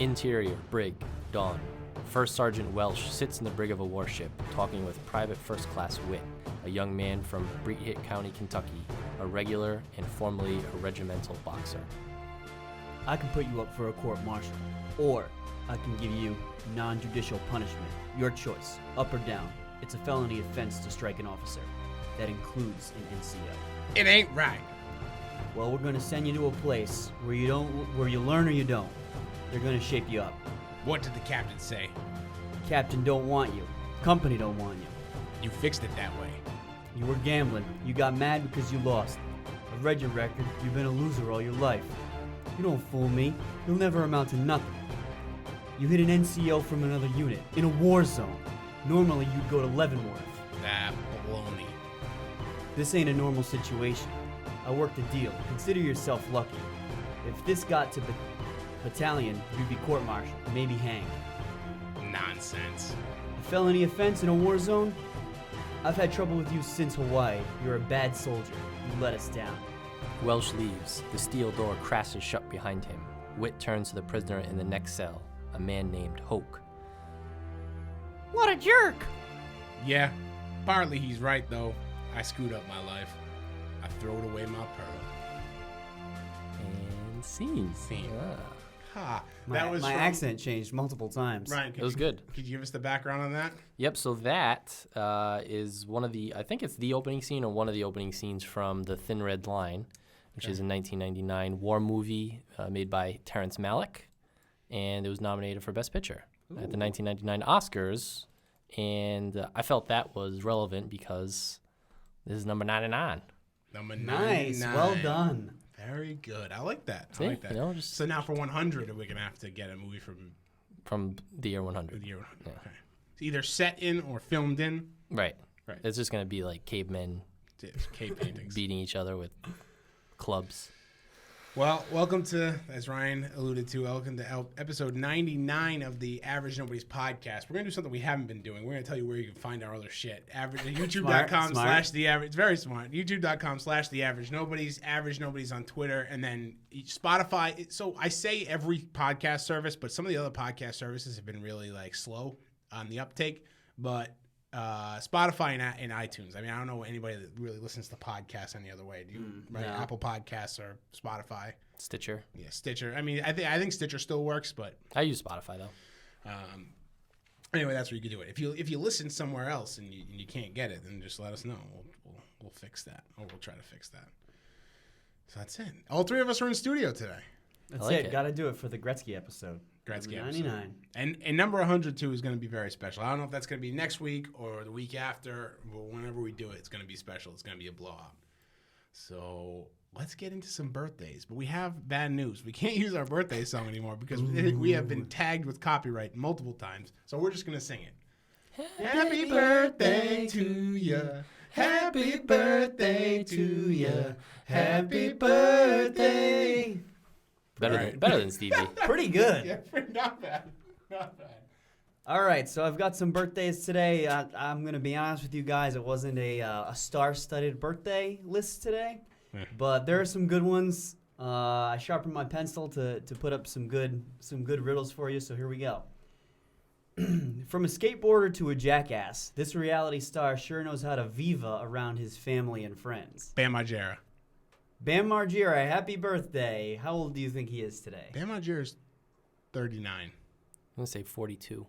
Interior, brig, dawn. First Sergeant Welsh sits in the brig of a warship, talking with Private First Class Witt, a young man from Breathitt County, Kentucky, a regular and formerly a regimental boxer. I can put you up for a court-martial, or I can give you non-judicial punishment. Your choice, up or down. It's a felony offense to strike an officer. That includes an NCO. It ain't right. Well, we're gonna send you to a place where you learn or you don't. They're gonna shape you up. What did the captain say? Captain don't want you. Company don't want you. You fixed it that way. You were gambling. You got mad because you lost. I've read your record. You've been a loser all your life. You don't fool me. You'll never amount to nothing. You hit an NCO from another unit, in a war zone. Normally, you'd go to Leavenworth. Nah, baloney. This ain't a normal situation. I worked a deal. Consider yourself lucky. If this got to battalion, you'd be court-martialed, maybe hanged. Nonsense. A felony offense in a war zone? I've had trouble with you since Hawaii. You're a bad soldier. You let us down. Welsh leaves. The steel door crashes shut behind him. Witt turns to the prisoner in the next cell, a man named Hoke. What a jerk! Yeah, partly he's right, though. I screwed up my life. I throwed away my pearl. And scene. Ha. My accent changed multiple times. Ryan, It was good. Could you give us the background on that? Yep, so that is one of the, I think it's the opening scene or one of the opening scenes from The Thin Red Line, which is a 1999 war movie made by Terrence Malick, and it was nominated for Best Picture at the 1999 Oscars, and I felt that was relevant because this is number 99. Number 99. Nice, well done. Very good. I like that. See, I like that. you know, just So now for 100, we're going to have to get a movie from the year 100. the year 100. Yeah. Okay. It's either set in or filmed in. Right. Right. It's just going to be like cavemen Cave paintings. beating each other with clubs. Well, welcome to, as Ryan alluded to, welcome to episode 99 of the Average Nobody's podcast. We're going to do something we haven't been doing. We're going to tell you where you can find our other shit. YouTube.com/theaverage. It's very smart. YouTube.com/theaverage Nobody's on Twitter, and then Spotify. So I say every podcast service, but some of the other podcast services have been really like slow on the uptake. But Spotify and iTunes. I mean, I don't know anybody that really listens to podcasts any other way. Do you? Right? No. Apple Podcasts or Spotify. Stitcher. Yeah, Stitcher. I mean, I think Stitcher still works, but I use Spotify, though. anyway, that's where you can do it. If you listen somewhere else and you can't get it, then just let us know. We'll fix that, or we'll try to fix that. So that's it. All three of us are in studio today. That's like it. it. Got to do it for the Gretzky episode. Gretzky Number episode. 99. And number 102 is going to be very special. I don't know if that's going to be next week or the week after, but whenever we do it, it's going to be special. It's going to be a blowout. So let's get into some birthdays. But we have bad news. We can't use our birthday song anymore because we have been tagged with copyright multiple times. So we're just going to sing it. Happy birthday to ya. Happy birthday to ya. Happy birthday. Better than Stevie. Pretty good. Yeah, not bad. Not bad. All right, so I've got some birthdays today. I'm going to be honest with you guys. It wasn't a star-studded birthday list today, but there are some good ones. I sharpened my pencil to put up some good riddles for you, so here we go. From a skateboarder to a jackass, this reality star sure knows how to viva around his family and friends. Bam Margera. Bam Margera, happy birthday. How old do you think he is today? Bam Margera's 39. I'm going to say 42.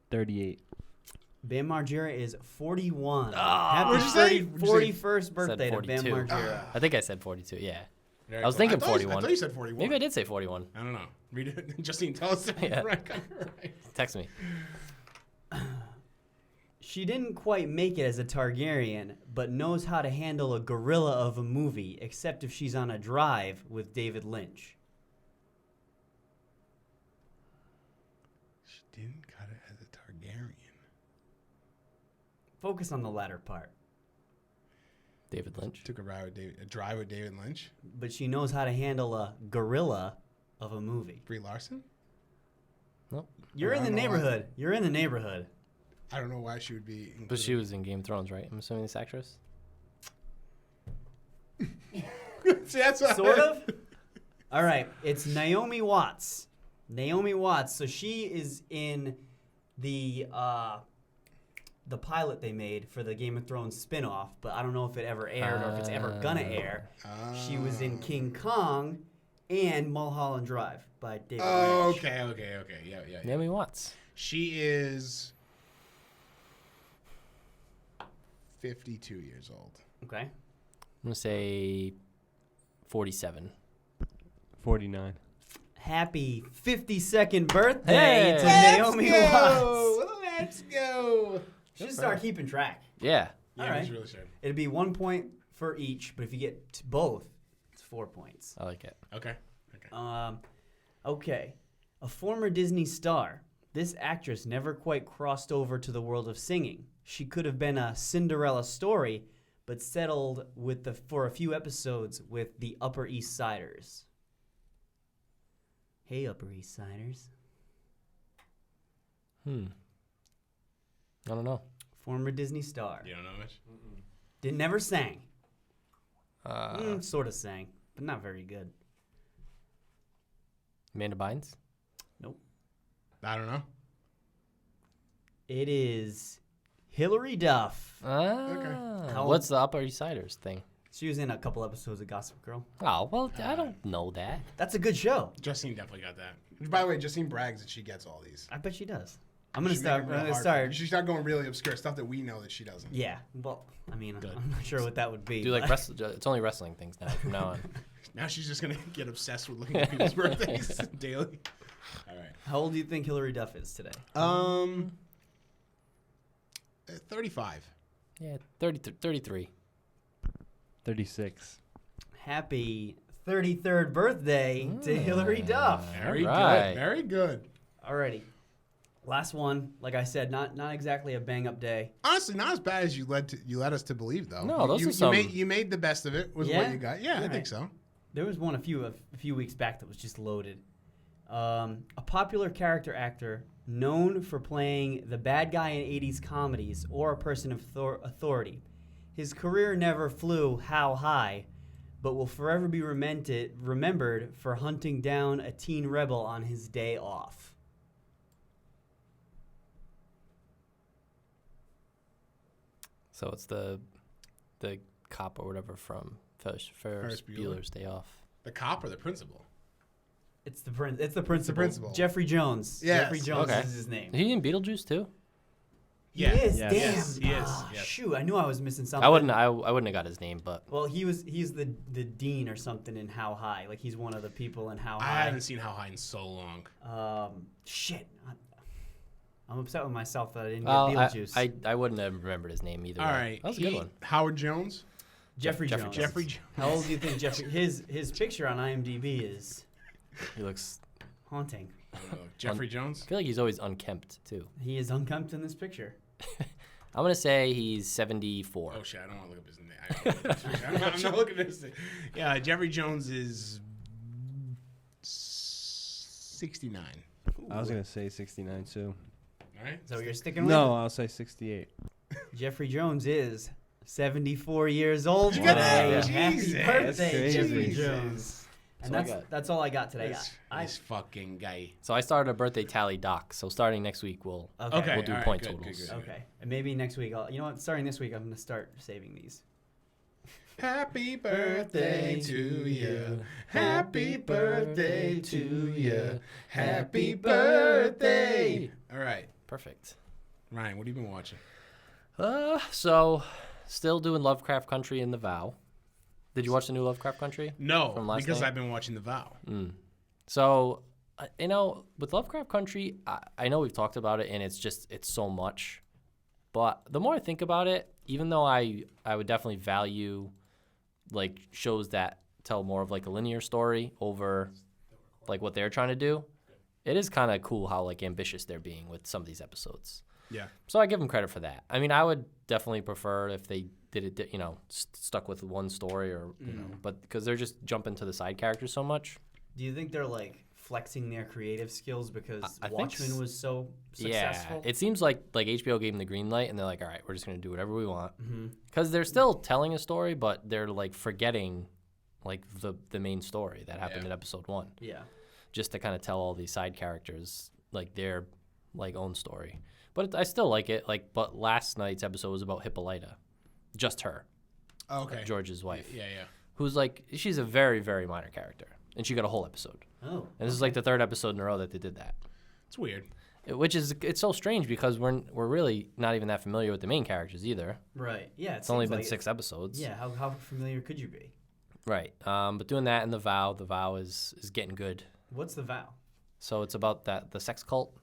38. Bam Margera is 41. What'd you Happy say? 41st birthday Said to Bam 42. Margera. I think I said 42, yeah. Very I was cool. thinking I thought 41. I thought you said 41. Maybe I did say 41. I don't know. Read it. Justine, tell us. Yeah. Right. Text me. She didn't quite make it as a Targaryen, but knows how to handle a gorilla of a movie, except if she's on a drive with David Lynch. She didn't cut it as a Targaryen. Focus on the latter part. David Lynch. Took a drive with David Lynch. But she knows how to handle a gorilla of a movie. Brie Larson? Nope. You're in the don't know why. neighborhood. You're in the neighborhood. I don't know why she would be included. But she was in Game of Thrones, right? I'm assuming this actress? See, that's what Sort of? All right, it's Naomi Watts. Naomi Watts. So she is in the pilot they made for the Game of Thrones spinoff, but I don't know if it ever aired or if it's ever gonna air. She was in King Kong and Mulholland Drive by David Lynch. Okay. Yeah. Naomi Watts. She is 52 years old. Okay. I'm gonna say 47. 49. Happy 52nd birthday Hey! to Let's Naomi go! Watts. Let's go! Should start keeping track. Yeah. Yeah, All right. he's really sure. It'd be 1 point for each, but if you get both, it's 4 points. I like it. Okay. Okay. A former Disney star. This actress never quite crossed over to the world of singing. She could have been a Cinderella story, but settled for a few episodes with the Upper East Siders. Hey, Upper East Siders. I don't know. Former Disney star. You don't know much? Never sang. Uh, Sort of sang, but not very good. Amanda Bynes? I don't know. It is Hilary Duff. Ah. What's the Upper East Siders thing? She was in a couple episodes of Gossip Girl. Oh, well, I don't know that. That's a good show. Justine definitely got that. By the way, Justine brags that she gets all these. I bet she does. I'm gonna You should make start. it I'm real gonna hard. start. You should start going really obscure stuff that we know that she doesn't. Yeah. Well, I mean, Good. I'm not sure what that would be. Do like but- it's only wrestling things now from now on. Now she's just gonna get obsessed with looking at people's birthdays daily. All right. How old do you think Hilary Duff is today? 35. Yeah, 33. 36. Happy 33rd birthday to Hilary Duff. Very Right. good. Very good. Alrighty. Last one. Like I said, not exactly a bang up day. Honestly, not as bad as you led us to believe, though. No, those you, are some- you made the best of it. Was Yeah? what you got. Yeah, I Alright. think so. There was one a few weeks back that was just loaded. A popular character actor known for playing the bad guy in 80s comedies or a person of authority. His career never flew how high, but will forever be remembered for hunting down a teen rebel on his day off. So it's the cop or whatever from Ferris Ferris Bueller. Bueller's Day Off. The cop or the principal? It's the principal. principal. Jeffrey Jones. Yes. Jeffrey Jones Okay. is his name. Is he in Beetlejuice too? Yeah. He is. Yes. Damn. Yes, he is, Ah, yes. Shoot, I knew I was missing something. I wouldn't have got his name, but Well, he's the dean or something in How High. Like he's one of the people in How I High. haven't seen How High in so long. Shit. I'm upset with myself that I didn't get well, Beetlejuice. I wouldn't have remembered his name either. All way. right. That was a good one. Howard Jones? Jeffrey Jeffrey Jones. Jeffrey Jones. How old do you think Jeffrey? His picture on IMDb is He looks. haunting. Jeffrey Jones? I feel like he's always unkempt too. He is unkempt in this picture. I'm gonna say he's 74. Oh, shit. I don't want to look up his name. I'm not looking at his name. Yeah, Jeffrey Jones is 69. I was going to say 69 too. All right. So you're sticking with No, I'll say 68. it? Jeffrey Jones is 74 years old You today. got that? Happy Jesus. birthday, That's crazy. Jeffrey Jesus. Jones. And That's all I got. that's all I got today. This fucking guy. So I started a birthday tally doc. So starting next week, we'll Okay. we'll do all right, point good, totals. good, good. Okay. And maybe next week you know what? Starting this week, I'm gonna start saving these. Happy birthday to you. Happy birthday to you. Happy birthday. All right. Perfect. Ryan, what have you been watching? So still doing Lovecraft Country and The Vow. Did you watch the new Lovecraft Country? No, From last because night? I've been watching The Vow. So, with Lovecraft Country, I know we've talked about it, and it's so much. But the more I think about it, even though I would definitely value, like, shows that tell more of, like, a linear story over, like, what they're trying to do, it is kind of cool how, like, ambitious they're being with some of these episodes. Yeah. So I give them credit for that. I mean, I would definitely prefer if they did it, stuck with one story or, but because they're just jumping to the side characters so much. Do you think they're like flexing their creative skills because I think Watchmen was so successful? Yeah, it seems like HBO gave them the green light, and they're like, all right, we're just going to do whatever we want. Mm-hmm. Because they're still telling a story, but they're, like, forgetting like the main story that happened in episode 1. Yeah. Just to kind of tell all these side characters like their like own story. But I still like it. Like, but last night's episode was about Hippolyta, just her, Okay. George's wife, Yeah. who's like she's a very very minor character, and she got a whole episode. Oh. And this is like the 3rd episode in a row that they did that. It's weird. Which is it's so strange because we're really not even that familiar with the main characters either. Right. Yeah. It's only been 6 episodes. Yeah. How familiar could you be? Right. But doing that and the vow is getting good. What's the vow? So it's about the sex cult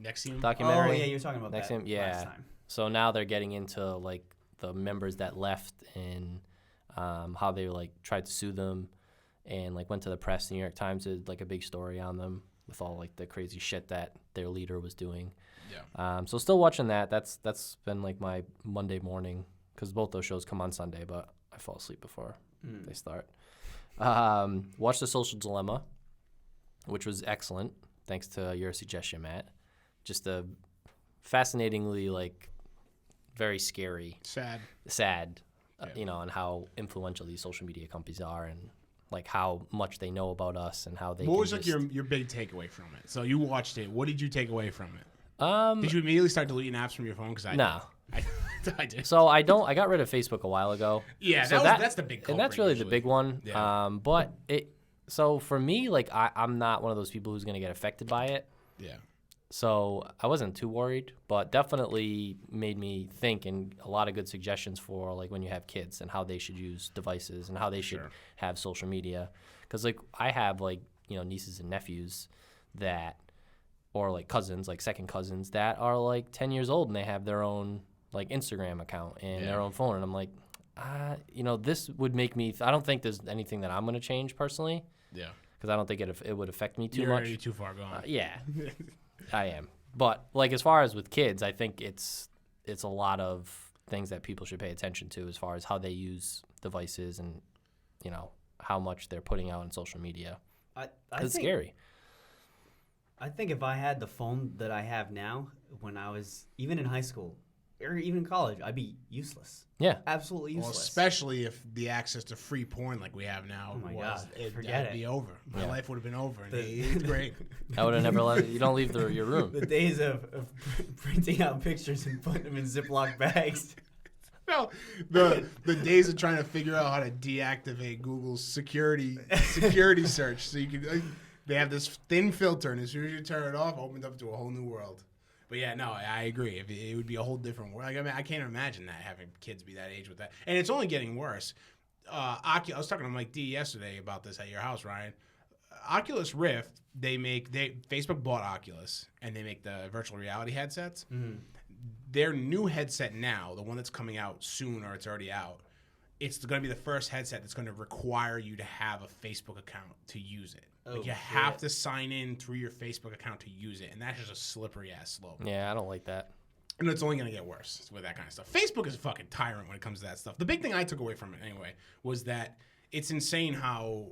Nexium. documentary. Oh yeah, you were talking about Nexium, that yeah. last time. So now they're getting into like the members that left and how they like tried to sue them and like went to the press. The New York Times did like a big story on them with all like the crazy shit that their leader was doing. Yeah. So still watching that. That's been like my Monday morning because both those shows come on Sunday, but I fall asleep before they start. Watch The Social Dilemma, which was excellent, thanks to your suggestion, Matt. Just a fascinatingly like very scary, Sad. you know, and how influential these social media companies are and like how much they know about us and how they. What was like your big takeaway from it? So you watched it. What did you take away from it? Did you immediately start deleting apps from your phone? Because No. I did. So I got rid of Facebook a while ago. Yeah, so that's the big culprit, and that's really usually. the big one. Yeah. But so for me, like I'm not one of those people who's gonna get affected by it. Yeah. So I wasn't too worried, but definitely made me think and a lot of good suggestions for like when you have kids and how they should use devices and how they should have social media. Because like I have like, you know, nieces and nephews that, or like cousins, like second cousins that are like 10 years old and they have their own like Instagram account and their own phone. And I'm like, you know, this would make me, I don't think there's anything that I'm going to change personally. Yeah. Because I don't think it would affect me too You're much. already too far gone. Yeah. I am. But like as far as with kids, I think it's a lot of things that people should pay attention to as far as how they use devices and, you know, how much they're putting out on social media. It's scary. I think if I had the phone that I have now when I was even in high school or even in college, I'd be useless. Yeah. Absolutely Well, useless. especially if the access to free porn like we have now Oh my was, God, forget that'd it. be over. My Yeah. life would have been over in The- 8th grade. I would have never let you don't leave your room. The days of printing out pictures and putting them in Ziploc bags. No, the days of trying to figure out how to deactivate Google's security search, so you can. They have this thin filter, and as soon as you turn it off, it opens up to a whole new world. But yeah, no, I agree. It would be a whole different world. Like, I mean, I can't imagine that having kids be that age with that, and it's only getting worse. I was talking to Mike D yesterday about this at your house, Ryan. Oculus Rift, Facebook bought Oculus, and they make the virtual reality headsets. Mm. Their new headset now, the one that's coming out soon or it's already out, it's going to be the first headset that's going to require you to have a Facebook account to use it. Oh, Like you have to sign in through your Facebook account to use it, and that's just a slippery ass slope. Yeah, I don't like that. And it's only going to get worse with that kind of stuff. Facebook is a fucking tyrant when it comes to that stuff. The big thing I took away from it anyway was that it's insane how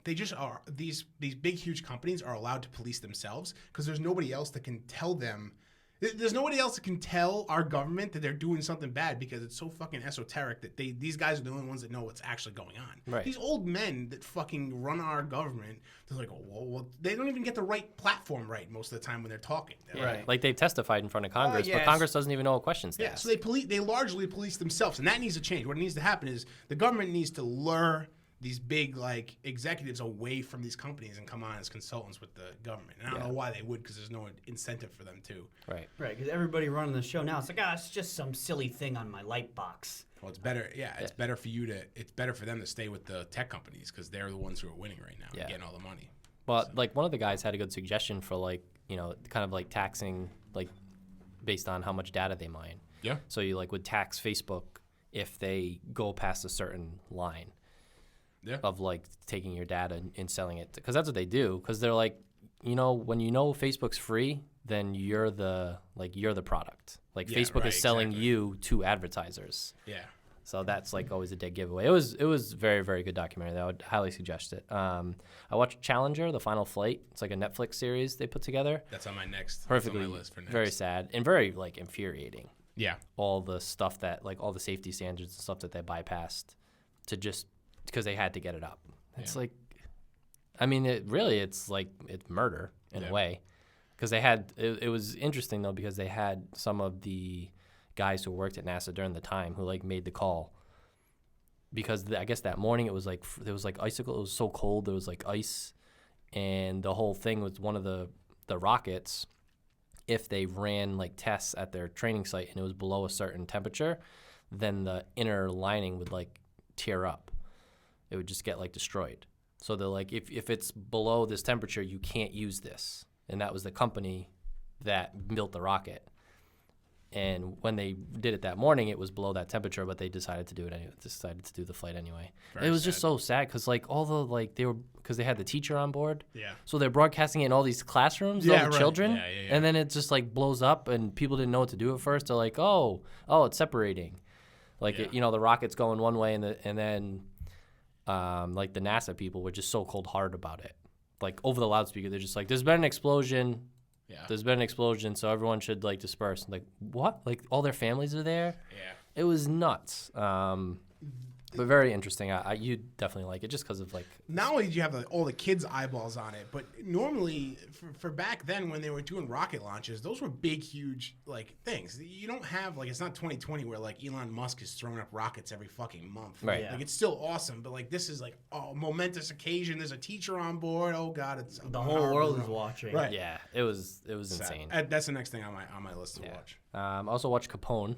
they just are. These big, huge companies are allowed to police themselves because there's nobody else that can tell them. There's nobody else that can tell our government that they're doing something bad because it's so fucking esoteric that these guys are the only ones that know what's actually going on. Right. These old men that fucking run our government, they're like, oh, well, they don't even get the right platform right most of the time when they're talking. They're Right. Like they've testified in front of Congress, yes. but Congress doesn't even know what questions to Yeah, ask. so they largely police themselves, and that needs to change. What needs to happen is the government needs to lure these big like executives away from these companies and come on as consultants with the government. And I don't know why they would, because there's no incentive for them to. Right. Right, because everybody running the show now, it's like, it's just some silly thing on my light box. Well, it's better. Yeah, it's better for it's better for them to stay with the tech companies because they're the ones who are winning right now and getting all the money. But like one of the guys had a good suggestion for like, you know, kind of like taxing like based on how much data they mine. Yeah. So you like would tax Facebook if they go past a certain line. Yeah. Of like taking your data and selling it, because that's what they do. Because they're like, you know, when you know Facebook's free, then you're the product. Like Yeah, Facebook right, is selling exactly. you to advertisers. Yeah. So that's like always a dead giveaway. It was very, very good documentary. That I would highly suggest it. I watched Challenger, The Final Flight. It's like a Netflix series they put together. That's on my next. Perfectly, That's on my list for next. very sad and very like infuriating. Yeah. All the stuff that like all the safety standards and stuff that they bypassed to just because they had to get it up. It's like, I mean, it's murder in a way, because they had it was interesting though, because they had some of the guys who worked at NASA during the time who like made the call, because I guess that morning it was like there was like icicle. It was so cold, there was like ice, and the whole thing was one of the rockets, if they ran like tests at their training site and it was below a certain temperature, then the inner lining would like tear up. It would just get like destroyed. So they're like, if it's below this temperature, you can't use this. And that was the company that built the rocket. And when they did it that morning, it was below that temperature, but they decided to do it anyway. Decided to do the flight anyway. It was just so sad, because like all the because they had the teacher on board. Yeah. So they're broadcasting it in all these classrooms, all the children, and then it just like blows up, and people didn't know what to do at first. They're like, oh, it's separating, like the rocket's going one way, and then like the NASA people were just so cold-hearted about it, like over the loudspeaker, they're just like, there's been an explosion. Yeah. There's been an explosion, so everyone should like disperse. Like, what? Like all their families are there? Yeah. It was nuts. But very interesting. You definitely like it just because of like. Not only did you have all the kids' eyeballs on it, but normally for back then when they were doing rocket launches, those were big, huge like things. You don't have like, it's not 2020 where like Elon Musk is throwing up rockets every fucking month. Right. Yeah. Like it's still awesome, but like this is like a momentous occasion. There's a teacher on board. Oh God, it's the whole world is watching. Right. Yeah, it was insane. That's the next thing on my list to watch. I also watched Capone.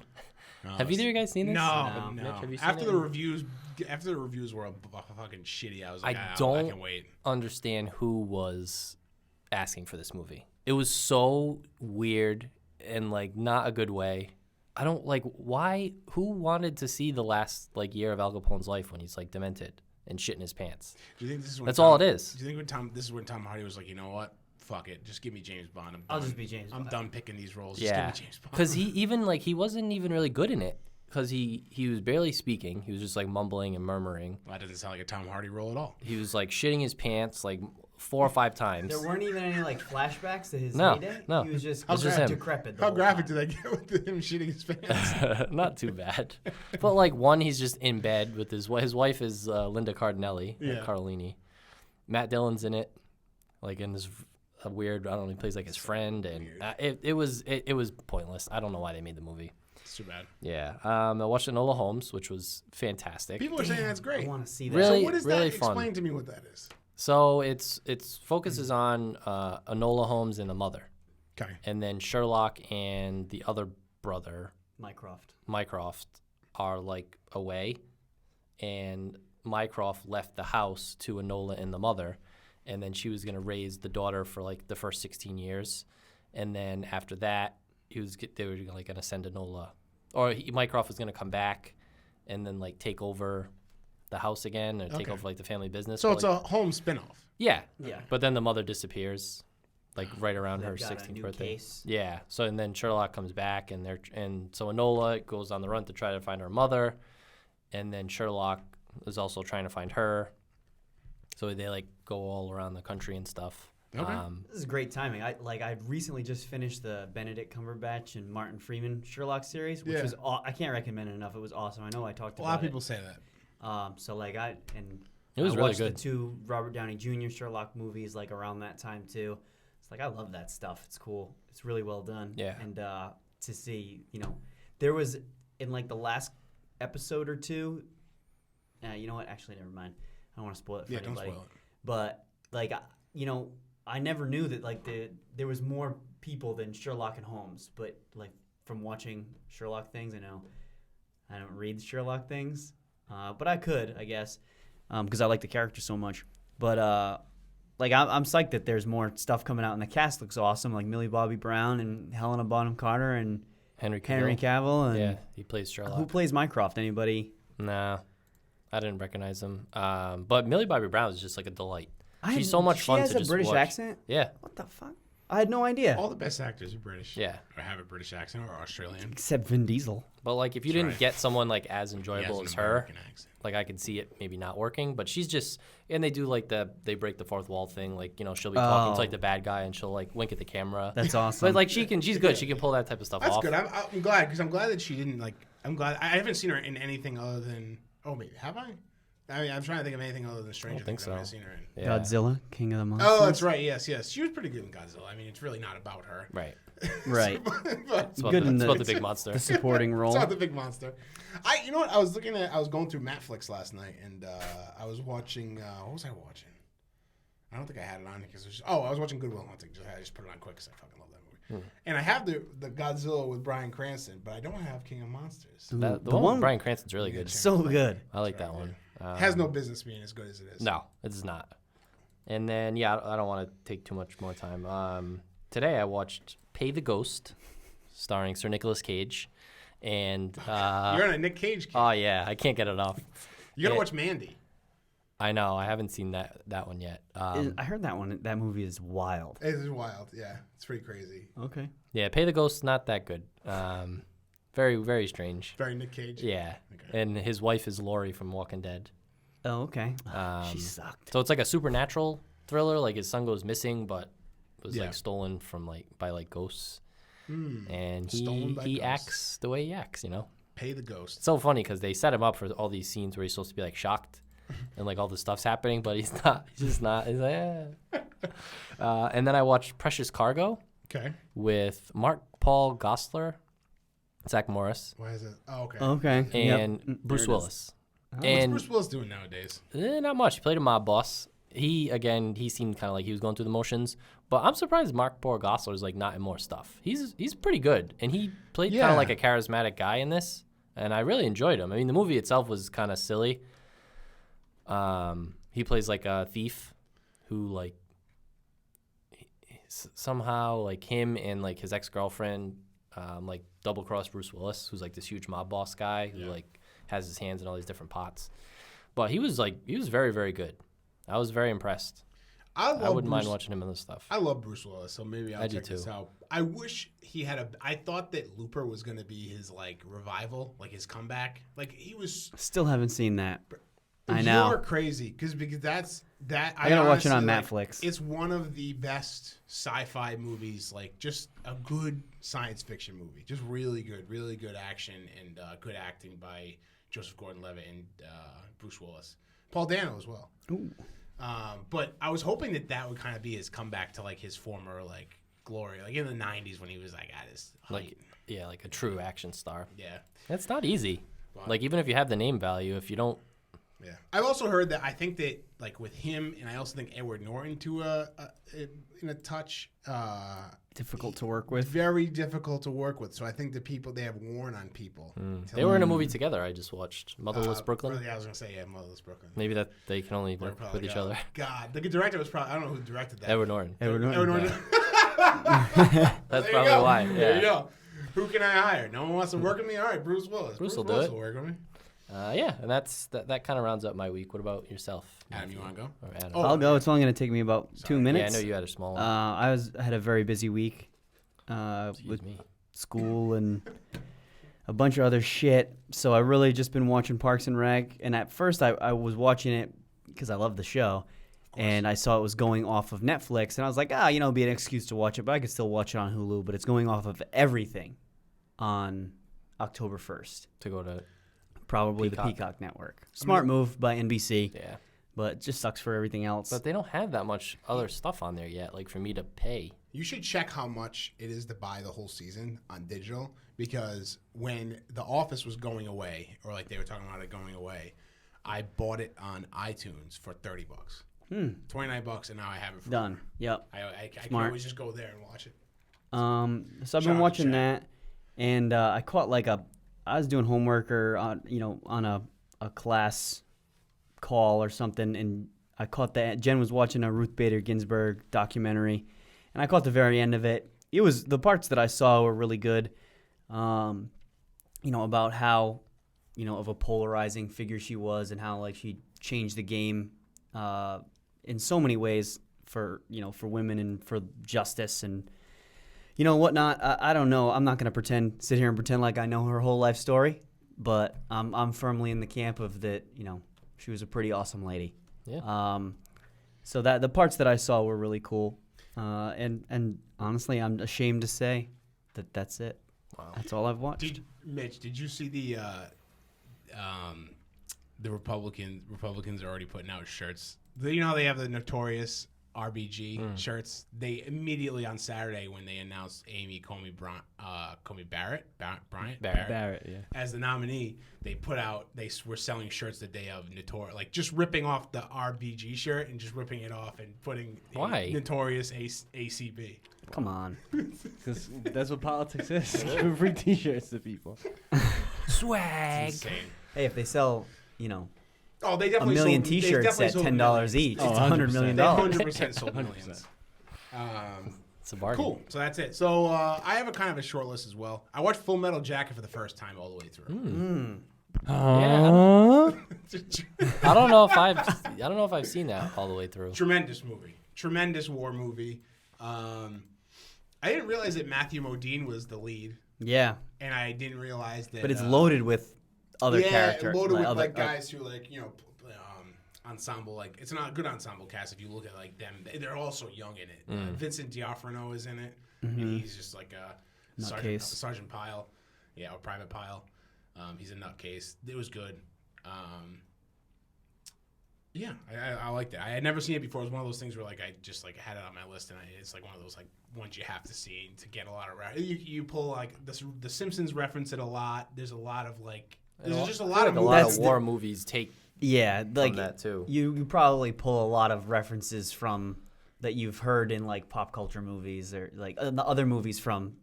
Have either of you guys seen this? No. Mitch, have you seen after it? the reviews were fucking shitty, I was like, I I don't can wait. understand who was asking for this movie. It was so weird and like not a good way. I don't like why. Who wanted to see the last like year of Al Capone's life when he's like demented and shit in his pants? Do you think this is when That's all it is. Do you think this is when Tom Hardy was like, you know what? Fuck it, just give me James Bond. I'll just be James Bond. I'm done picking these roles. Yeah, just give me James Bond. because he wasn't even really good in it, because he was barely speaking. He was just like mumbling and murmuring. Well, that doesn't sound like a Tom Hardy role at all. He was like shitting his pants like 4 or 5 times. There weren't even any like flashbacks to his No. heyday. He was just decrepit. How graphic did I get with him shitting his pants? Not too bad, but like he's just in bed with his wife is Linda Cardinelli, Cardellini. Matt Dillon's in it, like in this. A weird, I don't know, he plays like his friend, and it was pointless. I don't know why they made the movie. It's too bad. Yeah. I watched Enola Holmes, which was fantastic. People are saying that's great. I want to see that. Really, so what is really that? fun. Explain to me what that is. So it focuses on Enola Holmes and the mother. Okay. And then Sherlock and the other brother, Mycroft, are like away, and Mycroft left the house to Enola and the mother. And then she was going to raise the daughter for like the first 16 years. And then after that, they were like going to send Enola, or Mycroft was going to come back and then like take over the house again, and take over like the family business. So it's a Holmes spinoff. Yeah. But then the mother disappears like right around her 16th birthday. Case. Yeah. So and then Sherlock comes back, and so Enola goes on the run to try to find her mother, and then Sherlock is also trying to find her. So they like go all around the country and stuff. Okay. This is great timing. I recently just finished the Benedict Cumberbatch and Martin Freeman Sherlock series, which was I can't recommend it enough. It was awesome. I know I talked about it. A lot of people say that. It So was I really watched good. the 2 Robert Downey Jr. Sherlock movies like around that time too. It's like I love that stuff. It's cool. It's really well done. Yeah. And to see, there was in like the last episode or 2. You know what? Actually, never mind. I don't want to spoil it for anybody. Don't spoil it. But like I never knew that like there was more people than Sherlock and Holmes. But like from watching Sherlock things, I know I don't read Sherlock things, but I could, I guess, because I like the character so much. But like I'm psyched that there's more stuff coming out, and the cast looks awesome. Like Millie Bobby Brown and Helena Bonham Carter and Henry Cavill. And yeah, he plays Sherlock. who plays Mycroft? Anybody? Nah, I didn't recognize him. But Millie Bobby Brown is just like a delight. She's so much fun to just watch. She has a British accent? Yeah. What the fuck? I had no idea. All the best actors are British. Yeah. Or have a British accent or Australian. Except Vin Diesel. But like if you didn't get someone like as enjoyable as her, American accent. like I could see it maybe not working. But she's just, and they do like they break the fourth wall thing. Like, she'll be talking to like the bad guy and she'll like wink at the camera. That's awesome. But like she's good. She can pull that type of stuff off. That's good. I'm glad, because I'm glad that she didn't like. I'm glad I haven't seen her in anything other than. Oh, maybe have I? I mean, I'm trying to think of anything other than Stranger think Things I've so. seen her in. Yeah. Godzilla, King of the Monsters. Oh, that's right. Yes. She was pretty good in Godzilla. I mean, it's really not about her. Right. Right. But It's about, Good in it's the- about the big monster. The supporting role. it's not the big monster. You know what? I was going through Netflix last night, and I was watching. What was I watching? I don't think I had it on because I was watching Good Will Hunting. I just put it on quick because I fucking love that movie. And I have the Godzilla with Bryan Cranston, but I don't have King of Monsters. The the one one- with Bryan Cranston's really good. So good. I like that one. Has no business being as good as it is. No, it's not. And then, I don't want to take too much more time. Today I watched Pay the Ghost, starring Sir Nicolas Cage. And You're on a Nick Cage kick. oh, yeah, I can't get it off. You gotta it- watch Mandy. I know, I haven't seen that one yet. I heard that movie is wild. It is wild. Yeah, it's pretty crazy. Okay. Yeah, Pay the Ghost, not that good. Very, very strange. Very Nick Cage. Yeah, Okay. and his wife is Laurie from Walking Dead. Oh, okay. She sucked. So it's like a supernatural thriller. Like his son goes missing, but was Yeah. like stolen from by ghosts, and Stolen by he ghosts. acts the way he acts. Pay the Ghost. It's so funny because they set him up for all these scenes where he's supposed to be like shocked, and like all this stuff's happening, but he's not. He's just not. He's like, and then I watched Precious Cargo Okay. with Mark Paul Gosselaar, Zach Morris, Why is it? Oh, okay. Okay. and Yep. Bruce There it is. Willis. What's And Bruce Willis doing nowadays? not much. He played a mob boss. He seemed kind of like he was going through the motions. But I'm surprised Mark Paul Gosselaar is like not in more stuff. He's pretty good, and he played kind Yeah. of like a charismatic guy in this, and I really enjoyed him. I mean, the movie itself was kind of silly. He plays like a thief who like somehow like him and like his ex-girlfriend like double cross Bruce Willis, who's like this huge mob boss guy who like has his hands in all these different pots. But he was very, very good. I was very impressed. I wouldn't mind watching him in this stuff. I love Bruce Willis, so maybe I'll I do check this too. out. I wish he had I thought that Looper was going to be his like revival, like his comeback. Like he was. Still haven't seen that. I know. You're crazy because that's that. I gotta watch it on honestly, like, Netflix. It's one of the best sci-fi movies. Like just a good science fiction movie. Just really good action and good acting by Joseph Gordon-Levitt and Bruce Willis. Paul Dano as well. Ooh. But I was hoping that would kind of be his comeback to like his former like glory, like in the '90s when he was like at his height. Like a true action star. Yeah. It's not easy. Wow. Like even if you have the name value, if you don't. Yeah, I've also heard that. I think that like with him, and I also think Edward Norton in a touch. Difficult to work with. Very difficult to work with. So I think they have worn on people. They were in a movie together. I just watched Motherless Brooklyn. Yeah, I was gonna say Motherless Brooklyn. Maybe that they can only work with each other. God, the director was probably I don't know who directed that. Edward Norton. Edward Norton. Edward Norton. That's There you probably go. why. There you Yeah. go. Who can I hire? No one wants to work with me. All right, Bruce Willis. Bruce will do Willis it. will work with me. Yeah, and that kind of rounds up my week. What about yourself? Adam, you want to go? Or Adam? Oh, I'll go. It's only going to take me about 2 yeah, I minutes. know you had a small one. I had a very busy week Excuse with me. school and a bunch of other shit. So I really just been watching Parks and Rec. And at first I was watching it because I love the show. And I saw it was going off of Netflix. And I was like, it'd be an excuse to watch it. But I could still watch it on Hulu. But it's going off of everything on October 1st. To go to Probably Peacock. the Peacock Network. Smart move by NBC. yeah, But it just sucks for everything else. but they don't have that much other stuff on there yet. Like for me to pay. You should check how much it is to buy the whole season on digital because when The Office was going away, or like they were talking about it going away, I bought it on iTunes for $30. $29, and now I have it for Done. Yep. I can Smart. always just go there and watch it. So I've Shout out been to watching Chad. that, and I caught I was doing homework or on a class call or something, and I caught that Jen was watching a Ruth Bader Ginsburg documentary, and I caught the very end of it. It was the parts that I saw were really good, about how of a polarizing figure she was and how like she changed the game in so many ways for women and for justice and whatnot. I don't know. I'm not going to sit here and pretend like I know her whole life story, but I'm firmly in the camp of that. She was a pretty awesome lady. Yeah. So that the parts that I saw were really cool, and honestly, I'm ashamed to say that's it. Wow. That's all I've watched. Mitch, did you see the the Republicans are already putting out shirts. You know how they have the notorious RBG shirts? They immediately on Saturday when they announced Amy Coney Barrett as the nominee, they were selling shirts the day of Notorious, like just ripping off the RBG shirt and just ripping it off and putting Notorious ACB. Come on. Because that's what politics is. Giving free T-shirts to people. Swag. It's insane. Hey, if they sell, Oh, they a definitely million sold, T-shirts at $10 each, it's $100 million. They 100% sold millions. It's a bargain. Cool. So that's it. So I have a kind of a short list as well. I watched Full Metal Jacket for the first time all the way through. Yeah, I don't know if I've seen that all the way through. Tremendous movie. Tremendous war movie. I didn't realize that Matthew Modine was the lead. Yeah. And I didn't realize that. But it's loaded with other characters. Loaded with like guys who ensemble, like it's not a good ensemble cast if you look at like them. They're all so young in it. Vincent D'Onofrio is in it, and he's just like a Sergeant Pyle, or Private Pyle. He's a nutcase. It was good. I liked it. I had never seen it before. It was one of those things where like I just like had it on my list, and it's like one of those like ones you have to see to get a lot of. You pull like the Simpsons reference it a lot. There's a lot of like. There's just a lot of war movies take. Yeah, like that too. You probably pull a lot of references from that you've heard in like pop culture movies or like the other movies from.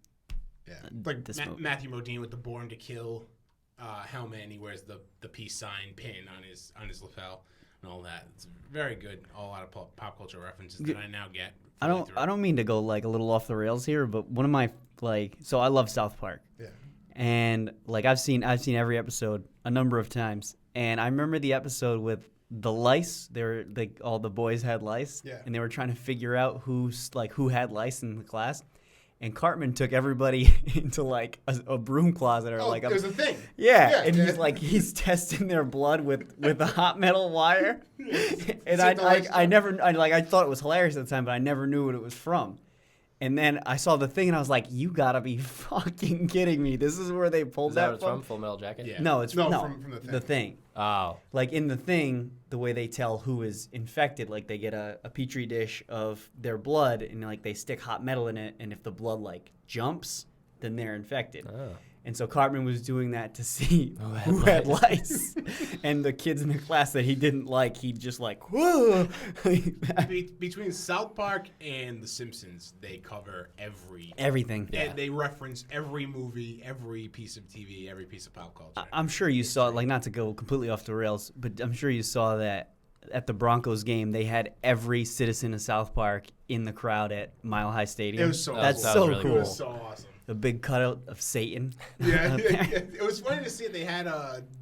Yeah, like Matthew Modine with the Born to Kill helmet, and he wears the peace sign pin on his lapel and all that. It's very good. A lot of pop culture references that I now get. I don't mean to go like a little off the rails here, but one of my so I love South Park. Yeah. And like I've seen every episode a number of times. And I remember the episode with the lice. They were like all the boys had lice, and they were trying to figure out who had lice in the class. And Cartman took everybody into like a broom closet or like there's a thing. Yeah, and he's testing their blood with a hot metal wire. And I thought it was hilarious at the time, but I never knew what it was from. And then I saw the thing, and I was like, "You gotta be fucking kidding me! This is where they pulled that from." Full Metal Jacket? Yeah. No, it's from the thing. Oh, like in the thing, the way they tell who is infected, like they get a petri dish of their blood, and like they stick hot metal in it, and if the blood like jumps, then they're infected. Oh. And so Cartman was doing that to see who had lice. And the kids in the class that he didn't like, he'd just like, whoa. Between South Park and The Simpsons, they cover everything. Yeah. They reference every movie, every piece of TV, every piece of pop culture. I'm sure you saw, like, not to go completely off the rails, but I'm sure you saw that at the Broncos game, they had every citizen of South Park in the crowd at Mile High Stadium. It was so That's cool. so really cool. It was so awesome. The big cutout of Satan. Yeah. It was funny to see it. They had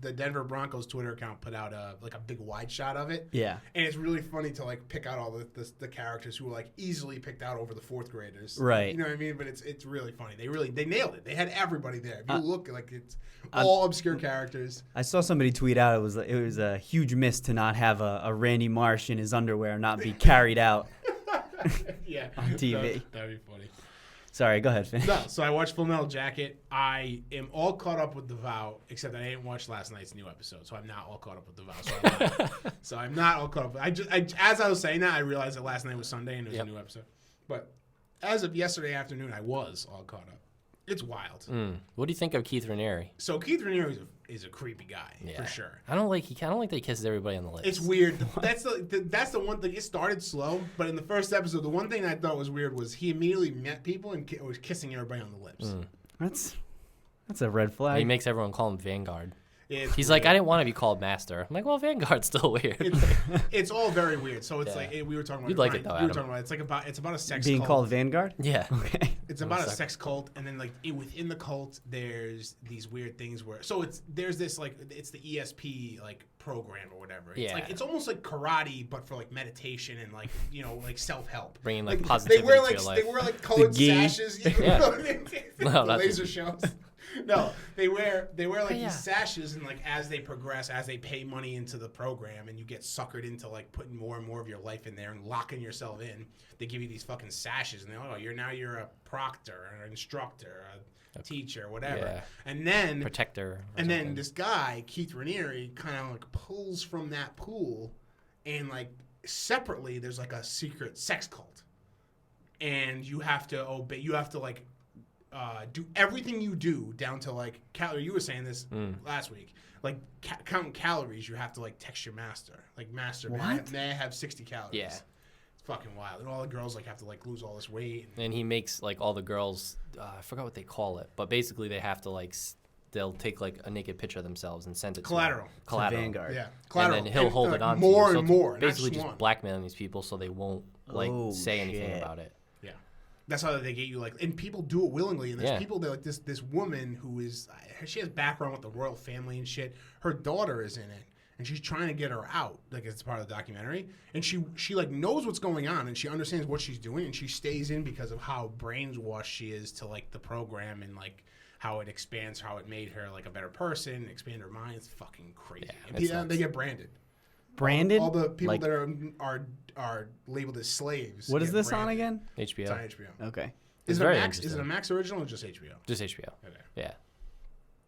the Denver Broncos Twitter account put out a big wide shot of it. Yeah. And it's really funny to like pick out all the characters who were like easily picked out over the fourth graders. Right. You know what I mean? But it's really funny. They nailed it. They had everybody there. If you look, like it's all obscure characters. I saw somebody tweet out it was a huge miss to not have a Randy Marsh in his underwear not be carried out Yeah. on TV. That'd be funny. Sorry, go ahead, Finn. No, so I watched Full Metal Jacket. I am all caught up with The Vow, except I didn't watch last night's new episode, so I'm not all caught up with The Vow. So I'm not all caught up. As I was saying that, I realized that last night was Sunday and it was a new episode. But as of yesterday afternoon, I was all caught up. It's wild. What do you think of Keith Raniere? So Keith Raniere is a creepy guy for sure. I don't like that he kisses everybody on the lips. It's weird. That's the one thing. It started slow, but in the first episode, the one thing I thought was weird was he immediately met people and was kissing everybody on the lips. That's a red flag. And he makes everyone call him Vanguard. He's weird. Like, I didn't want to be called Master. I'm like, well, Vanguard's still weird. It's all very weird. So it's like we were talking about. You'd like it though, Adam. We were talking about it's about a sex being cult. called Vanguard. Yeah. Okay. It's about a sex cult, and then like within the cult, there's these weird things where there's this like it's the ESP like program or whatever. It's like it's almost like karate, but for like meditation and like like self help. Bringing like positivity to your life. They wear like colored sashes. Yeah. Laser shows. No, they wear like Yeah. these sashes, and like as they progress, as they pay money into the program, and you get suckered into like putting more and more of your life in there and locking yourself in. They give you these fucking sashes, and you're a proctor, an instructor, a teacher, whatever. Yeah. And then Protector. and then this guy Keith Raniere kind of like pulls from that pool, and like separately, there's like a secret sex cult, and you have to obey. You have to like. Do everything you do down to like calorie. You were saying this last week, like counting calories. You have to like text your master, like master. What? May I have 60 calories? Yeah. It's fucking wild. And all the girls like have to like lose all this weight. And he makes like all the girls. I forgot what they call it, but basically they have to like. They'll take like a naked picture of themselves and send it Collateral. to Collateral. Vanguard. Yeah, And then he'll hold it on more to you. and So more. it's Not basically just one. blackmailing these people so they won't like Oh, say anything shit. about it. Yeah, that's how they get you. Like, and people do it willingly. And there's Yeah. people that like this woman who is she has background with the royal family and shit. Her daughter is in it, and she's trying to get her out. Like it's part of the documentary, and she like knows what's going on and she understands what she's doing, and she stays in because of how brainwashed she is to like the program and like how it expands, how it made her like a better person, expand her mind. It's fucking crazy. Yeah, And they get branded. Branded? All the people Like- that are labeled as slaves. What is get this on branded. again? HBO. It's on HBO. Okay. Is It's it a very Max? Is it a interesting. Max original or just HBO? Just HBO. Okay. Yeah.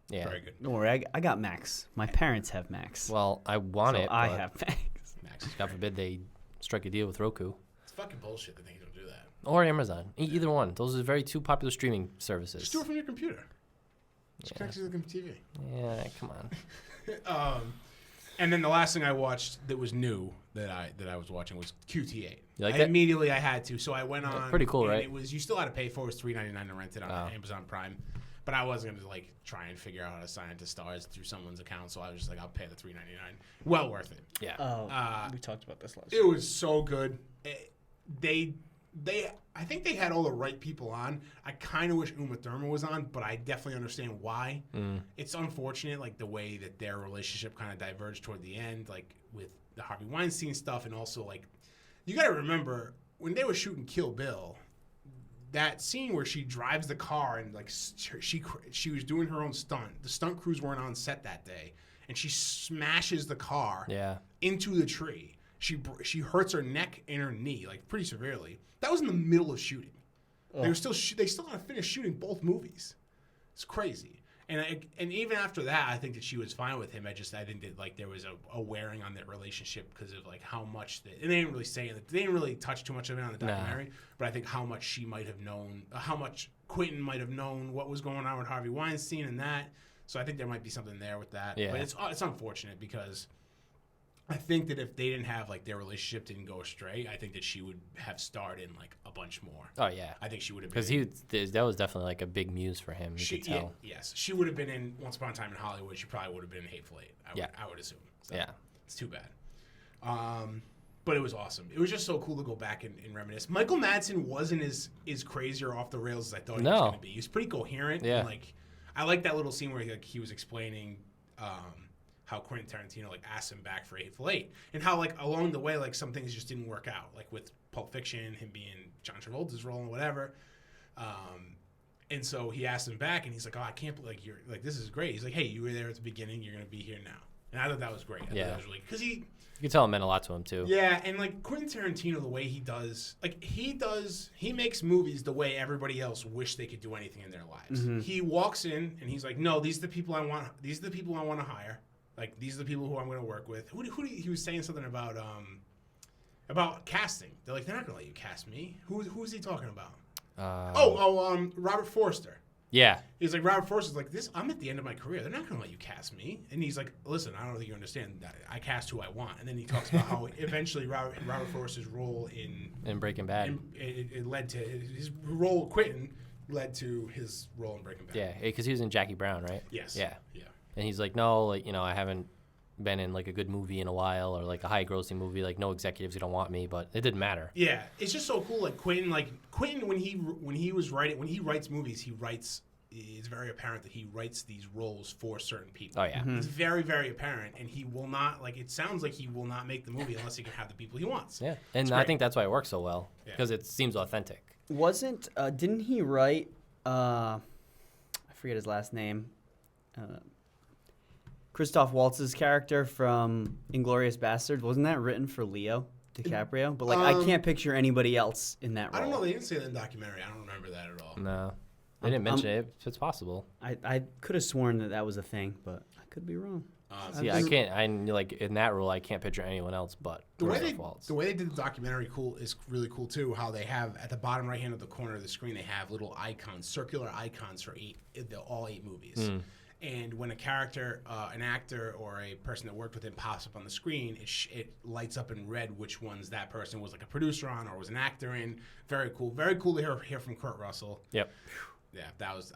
Yeah. Very good. Don't worry, I got Max. My parents have Max. Well, I want so it. I but have Max. Max is God great. forbid they strike a deal with Roku It's fucking bullshit that they don't do that. or Amazon. Either one. Those are very two popular streaming services. Just do it from your computer. Just connect it to the TV. Yeah, come on. And then the last thing I watched that was new that I was watching was QT8. You like I that? Immediately I had to, so I went Yeah, on. pretty cool, and right? It was you still had to pay for it. It was $3.99 to rent it on Oh. Amazon Prime, but I wasn't gonna like try and figure out how to sign into Stars through someone's account, so I was just like, I'll pay the $3.99. Well worth it. Yeah. Oh, we talked about this last It was so good. I think they had all the right people on. I kind of wish Uma Thurman was on, but I definitely understand why. It's unfortunate, like the way that their relationship kind of diverged toward the end, like with the Harvey Weinstein stuff, and also like you got to remember when they were shooting Kill Bill, that scene where she drives the car and like she was doing her own stunt. The stunt crews weren't on set that day, and she smashes the car Yeah. into the tree. She hurts her neck and her knee like pretty severely. That was in the middle of shooting. They were still they still got to finish shooting both movies. It's crazy. And even after that, I think that she was fine with him. I think that like there was a wearing on their relationship because of like how much and they didn't really say it. They didn't really touch too much of it on the documentary. But I think how much she might have known, how much Quentin might have known what was going on with Harvey Weinstein and that. So I think there might be something there with that. Yeah. But it's unfortunate because I think that if they didn't have like their relationship didn't go astray, I think that she would have starred in like a bunch more. Oh yeah. I think she would have Because that was definitely like a big muse for him. You could tell. Yes, she would have been in Once Upon a Time in Hollywood. She probably would have been in Hateful Eight. I would assume. So Yeah. it's too bad. But it was awesome. It was just so cool to go back and reminisce. Michael Madsen wasn't as crazy or off the rails as I thought he was going to be. He was pretty coherent. Yeah. And, like I like that little scene where he was explaining how Quentin Tarantino like asked him back for Hateful Eight, and how like along the way like some things just didn't work out, like with Pulp Fiction, him being John Travolta's role and whatever. And so he asked him back, and he's like, "Oh, I can't believe you're like this is great." He's like, "Hey, you were there at the beginning. You're gonna be here now." And I thought that was great. I thought that was really because You could tell it meant a lot to him too. yeah, and like Quentin Tarantino, the way he does, he makes movies the way everybody else wish they could do anything in their lives. He walks in and he's like, "No, these are the people I want. These are the people I want to hire. Like these are the people who I'm going to work with." He was saying something about casting. They're like, "They're not going to let you cast me." Who is he talking about? Robert Forster. Yeah. He's like, Robert Forster's like, this. I'm at the end of my career. They're not going to let you cast me. And he's like, listen, I don't think you understand that. I cast who I want. And then he talks about how eventually Robert Forster's role in Breaking Bad. it led to his role. Quentin led to his role in Breaking Bad. Yeah, because he was in Jackie Brown, right? Yes. Yeah. Yeah. And he's like, no, like I haven't been in like a good movie in a while, or like a high grossing movie. Like no executives don't want me, but it didn't matter. Yeah, it's just so cool. Like Quentin when he writes movies, it's very apparent that he writes these roles for certain people. Oh yeah. It's very, very apparent, and he will not it sounds like he will not make the movie unless he can have the people he wants. Yeah, and It's I great. think that's why it works so well Yeah. because it seems authentic. Didn't he write, I forget his last name. Christoph Waltz's character from Inglourious Basterds, wasn't that written for Leo DiCaprio? But like, I can't picture anybody else in that role. I don't know. They didn't say that in the documentary. I don't remember that at all. No, they didn't mention it. It's possible. I could have sworn that was a thing, but I could be wrong. See, I can't. I like in that role. I can't picture anyone else but Christoph Waltz. The way they did the documentary is really cool too. How they have at the bottom right hand of the corner of the screen, they have little icons, circular icons for all 8 movies. And when a character, an actor, or a person that worked with him pops up on the screen, it lights up in red which ones that person was like a producer on or was an actor in. Very cool. Very cool to hear from Kurt Russell. Yep. Yeah, I thought that was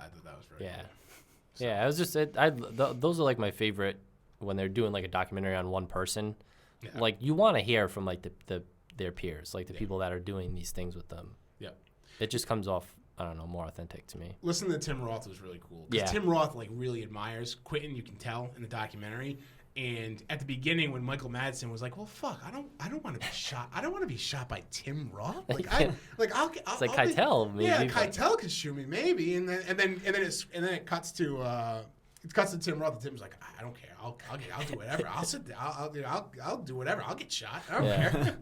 very cool. So. Yeah, it was just those are like my favorite when they're doing like a documentary on one person. Yeah. Like you want to hear from like their peers, like the people that are doing these things with them. Yep. It just comes off, I don't know, more authentic to me. Listening to Tim Roth was really cool. Because Tim Roth like really admires Quentin, you can tell in the documentary. And at the beginning, when Michael Madsen was like, "Well, fuck, I don't want to be shot. I don't want to be shot by Tim Roth. Like, I'll it's like Keitel, maybe. Yeah, Keitel could shoot me, maybe." And then it cuts to Tim Roth. And Tim's like, "I don't care. I'll do whatever. I'll sit there. I'll do whatever. I'll get shot. I don't care."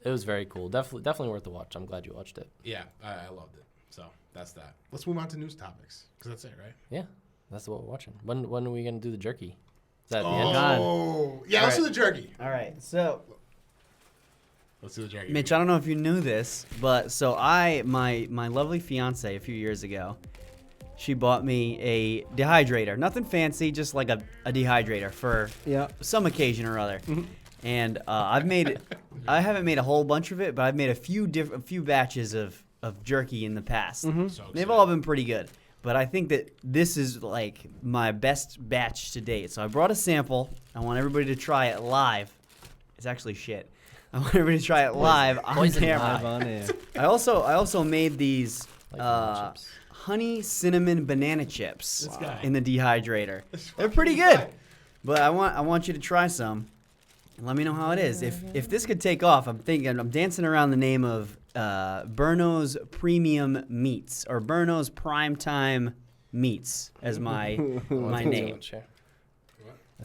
It was very cool. Definitely worth the watch. I'm glad you watched it. Yeah, I loved it. So that's that. Let's move on to news topics because that's it, right? Yeah, that's what we're watching. When are we gonna do the jerky? Is that the end? Oh, yeah. Let's do the jerky. All right, so let's do the jerky. Mitch, I don't know if you knew this, but so my lovely fiance a few years ago, she bought me a dehydrator. Nothing fancy, just like a dehydrator for some occasion or other. And I haven't made a whole bunch of it, but I've made a few batches of jerky in the past. So they've all been pretty good. But I think that this is like my best batch to date. So I brought a sample. I want everybody to try it live. It's actually shit. I want everybody to try it live on camera. I also made these honey cinnamon banana chips in the dehydrator. They're pretty good. But I want you to try some. And let me know how it is. If this could take off, I'm dancing around the name of Berno's Premium Meats or Berno's Primetime Meats as my name.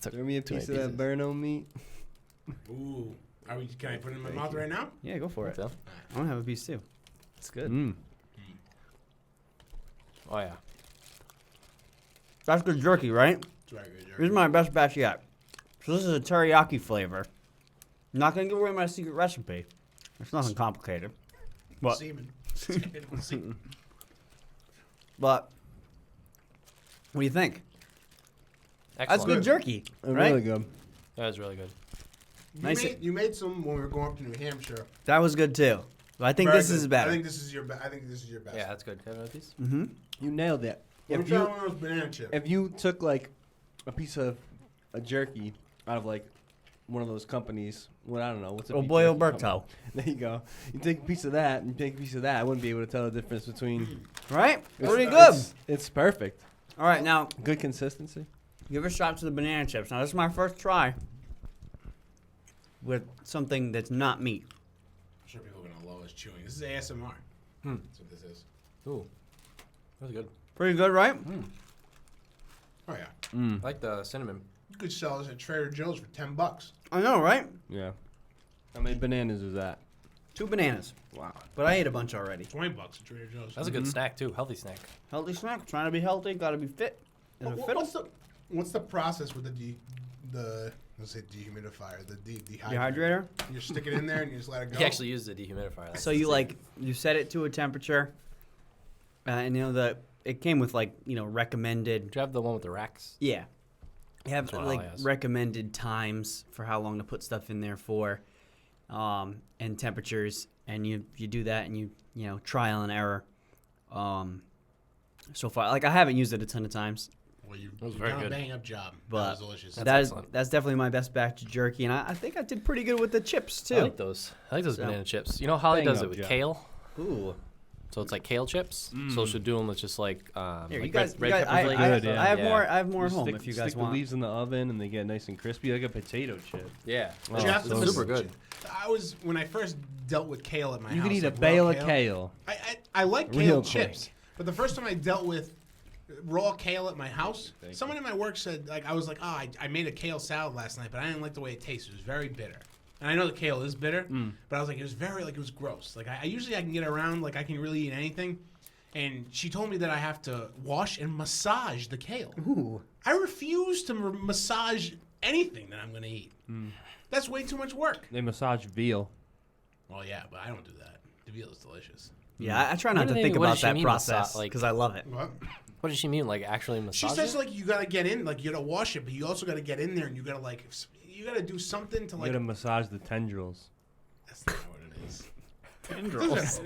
Throw me a piece of that Berno meat. Ooh, can I put it in my mouth right now? Yeah, go for it. I want to have a piece too. It's good. Oh yeah, that's good jerky, right? It's very good jerky. This is my best batch yet. So this is a teriyaki flavor. I'm not gonna give away my secret recipe. It's nothing complicated. But Semen. But what do you think? excellent. That's good jerky, right? Really good. That was really good. You made some when we were going up to New Hampshire. That was good too. But I think Very this good. is better. I think this is your best. Yeah, that's good. Can I have a piece? Mm-hmm. You nailed it. Let me try one of those banana chips. If you took like a piece of a jerky out of like one of those companies, I don't know, what's a Oh beef boy, jerky Alberto. company? There you go. You take a piece of that and take a piece of that. I wouldn't be able to tell the difference between. Right? Pretty good. It's perfect. All right, now Good consistency. give a shot to the banana chips. Now this is my first try with something that's not meat. I'm sure people are gonna love us chewing. This is ASMR. That's what this is. Ooh, that was good. Pretty good, right? Oh yeah. I like the cinnamon. You could sell this at Trader Joe's for $10. I know, right? Yeah. How many bananas is that? 2 bananas. Wow. But I ate a bunch already. $20 at Trader Joe's. That's a good snack too. Healthy snack. Healthy snack. Trying to be healthy. Got to be fit. What's the process with the let's say dehumidifier, the Dehydrator? You stick it in there and you just let it go. He actually used a dehumidifier. So you set it to a temperature, and it came with recommended. Do you have the one with the racks? Yeah, you have That's what I asked. recommended times for how long to put stuff in there for, and temperatures, and you do that and you trial and error. So far, I haven't used it a ton of times. Well, you've very done a good. bang up job. But that was delicious. That's that's definitely my best batch of jerky, and I think I did pretty good with the chips too. I like those. banana chips. You know, Holly Bang does up it with job. kale. Ooh. So it's like kale chips. So she'll do them with just like Here, like you guys, red you guys pepper I, flakes. I, Good, yeah. I have Yeah. more. I have more at You home stick, if you stick guys the want. leaves in the oven and they get nice and crispy like a potato chip. Yeah. Oh, Jeff, so super good. When I first dealt with kale at my You house. could eat a like bale raw of kale. I like Real kale chips, but the first time I dealt with raw kale at my house. Someone in my work said, like, I was like, oh, I made a kale salad last night, but I didn't like the way it tasted. It was very bitter. And I know the kale is bitter, but I was like, it was very, like, it was gross. Like, I usually can get around, like, I can really eat anything. And she told me that I have to wash and massage the kale. Ooh. I refuse to massage anything that I'm going to eat. That's way too much work. They massage veal. Well, yeah, but I don't do that. The veal is delicious. Yeah, I try not to think about that process because I love it. What? What does she mean? Like actually massage? She says, like, you got to get in, like, you got to wash it, but you also got to get in there and you got to, like, you got to do something to, You like. gotta massage the tendrils. That's not what it is. Tendrils.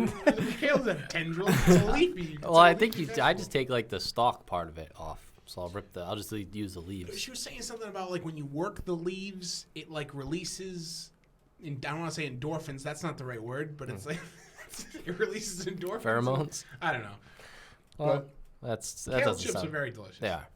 Kale's a tendril. It's a leafy. Well, I think I just take like the stalk part of it off. So I'll just use the leaves. She was saying something about, like, when you work the leaves, it, like, releases. I don't want to say endorphins. That's not the right word, but it's like it releases endorphins. Pheromones? I don't know. Well, that Kale doesn't chips sound. are very delicious. They are.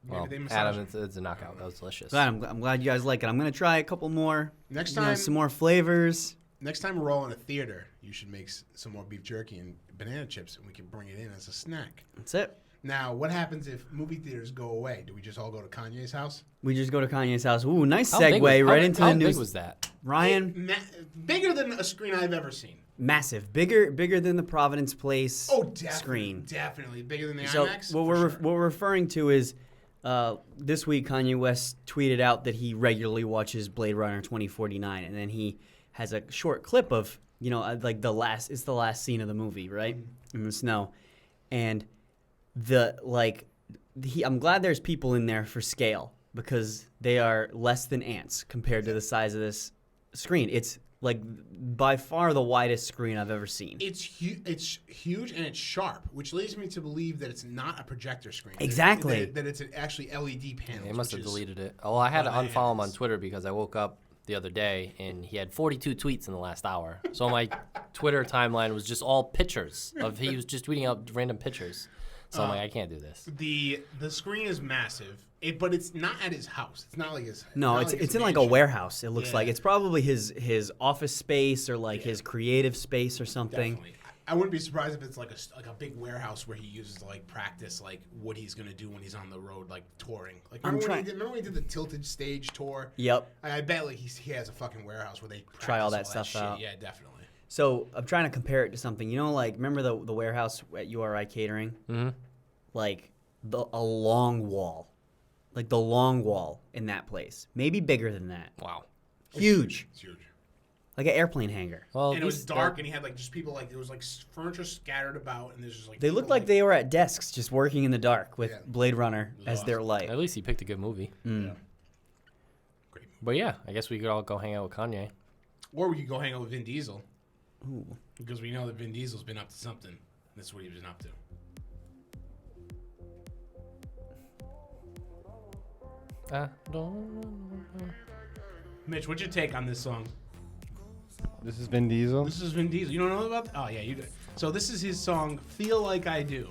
Maybe Well, they massage Adam, them. it's a knockout. That was delicious. I'm glad you guys like it. I'm gonna try a couple more. Next You know, time, some more flavors. next time we're all in a theater, you should make some more beef jerky and banana chips, and we can bring it in as a snack. That's it. Now, what happens if movie theaters go away? Do we just all go to Kanye's house? We just go to Kanye's house. Ooh, nice How big segue right into the how news. big was that? Ryan, Bigger than a screen I've ever seen. massive, bigger than the Providence Place Definitely, screen. definitely bigger than the So IMAX. what we're referring to is this week Kanye West tweeted out that he regularly watches Blade Runner 2049, and then he has a short clip of like the last scene of the movie, right, in the snow, and I'm glad there's people in there for scale because they are less than ants compared to the size of this screen. It's like by far the widest screen I've ever seen. It's huge and it's sharp, which leads me to believe that it's not a projector screen. Exactly. That it's actually LED panels. They must have deleted it. Oh, I had to unfollow him on Twitter because I woke up the other day and he had 42 tweets in the last hour. So my Twitter timeline was just all pictures he was just tweeting out random pictures. So I'm like, I can't do this. The screen is massive, but it's not at his house. It's not like his. No, not it's his in like a mansion. warehouse. It looks Yeah. like it's probably his office space or like his creative space or something. Definitely. I wouldn't be surprised if it's like a big warehouse where he uses to like practice like what he's gonna do when he's on the road like touring. Like remember when he did the Tilted Stage tour? Yep. I bet like he has a fucking warehouse where they Try all practice that stuff shit. out. Yeah, definitely. So I'm trying to compare it to something. Like remember the warehouse at URI Catering? Mm-hmm. Like a long wall, like the long wall in that place, maybe bigger than that. Wow. Huge, It's huge. like an airplane hangar. Well, And it was dark, and he had like just people like there was like furniture scattered about, and there's just like They looked people, like they were at desks just working in the dark with Yeah. Blade Runner was as their awesome. light. At least he picked a good movie. Yeah. Great. But yeah, I guess we could all go hang out with Kanye. Or we could go hang out with Vin Diesel Ooh. because we know that Vin Diesel's been up to something. That's what he was up to. Mitch, what's your take on this song? This is Vin Diesel. This is Vin Diesel. You don't know about? Oh yeah, you do. So this is his song "Feel Like I Do."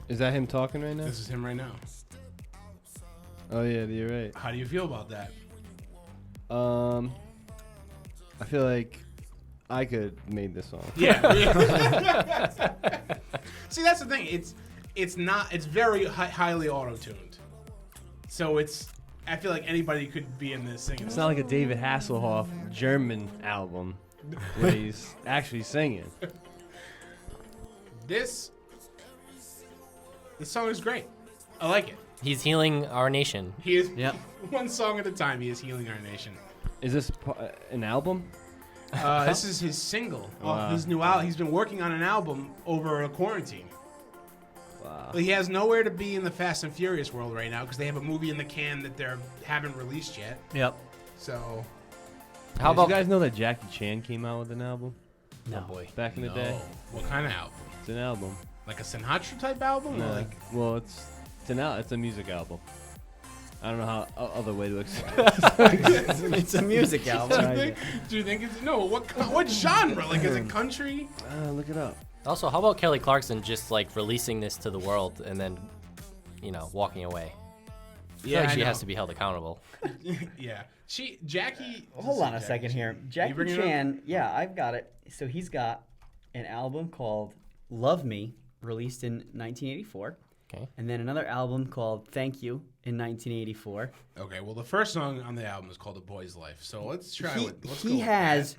Is that him talking right now? This is him right now. Oh yeah, you're right. How do you feel about that? I feel like I could have made this song. Yeah. See, that's the thing. It's not. It's very highly auto-tuned. So I feel like anybody could be in this singing. It's not like a David Hasselhoff German album where he's actually singing. This song is great. I like it. He's healing our nation. He is Yep. one song at a time. He is healing our nation. Is this an album? This is his single Wow. off his new album. He's been working on an album over a quarantine. Wow. Well, he has nowhere to be in the Fast and Furious world right now because they have a movie in the can that they haven't released yet. Yep. So How Did about you guys know that Jackie Chan came out with an album No. Oh boy. back in the no. day? What kind of album? It's an album. Like a Sinatra type album? Or No. like Well, it's a music album. I don't know how other way to explain. It's a music album. do you think it's what genre? Like is it country? Look it up. Also, how about Kelly Clarkson just like releasing this to the world and then, walking away? I feel like she has to be held accountable. Yeah. Jackie. Hold on a second here. Jackie bringing it up? Chan, yeah, I've got it. So he's got an album called Love Me, released in 1984. Okay. And then another album called Thank You in 1984. Okay, well, the first song on the album is called A Boy's Life. So let's try He, with let's he go with has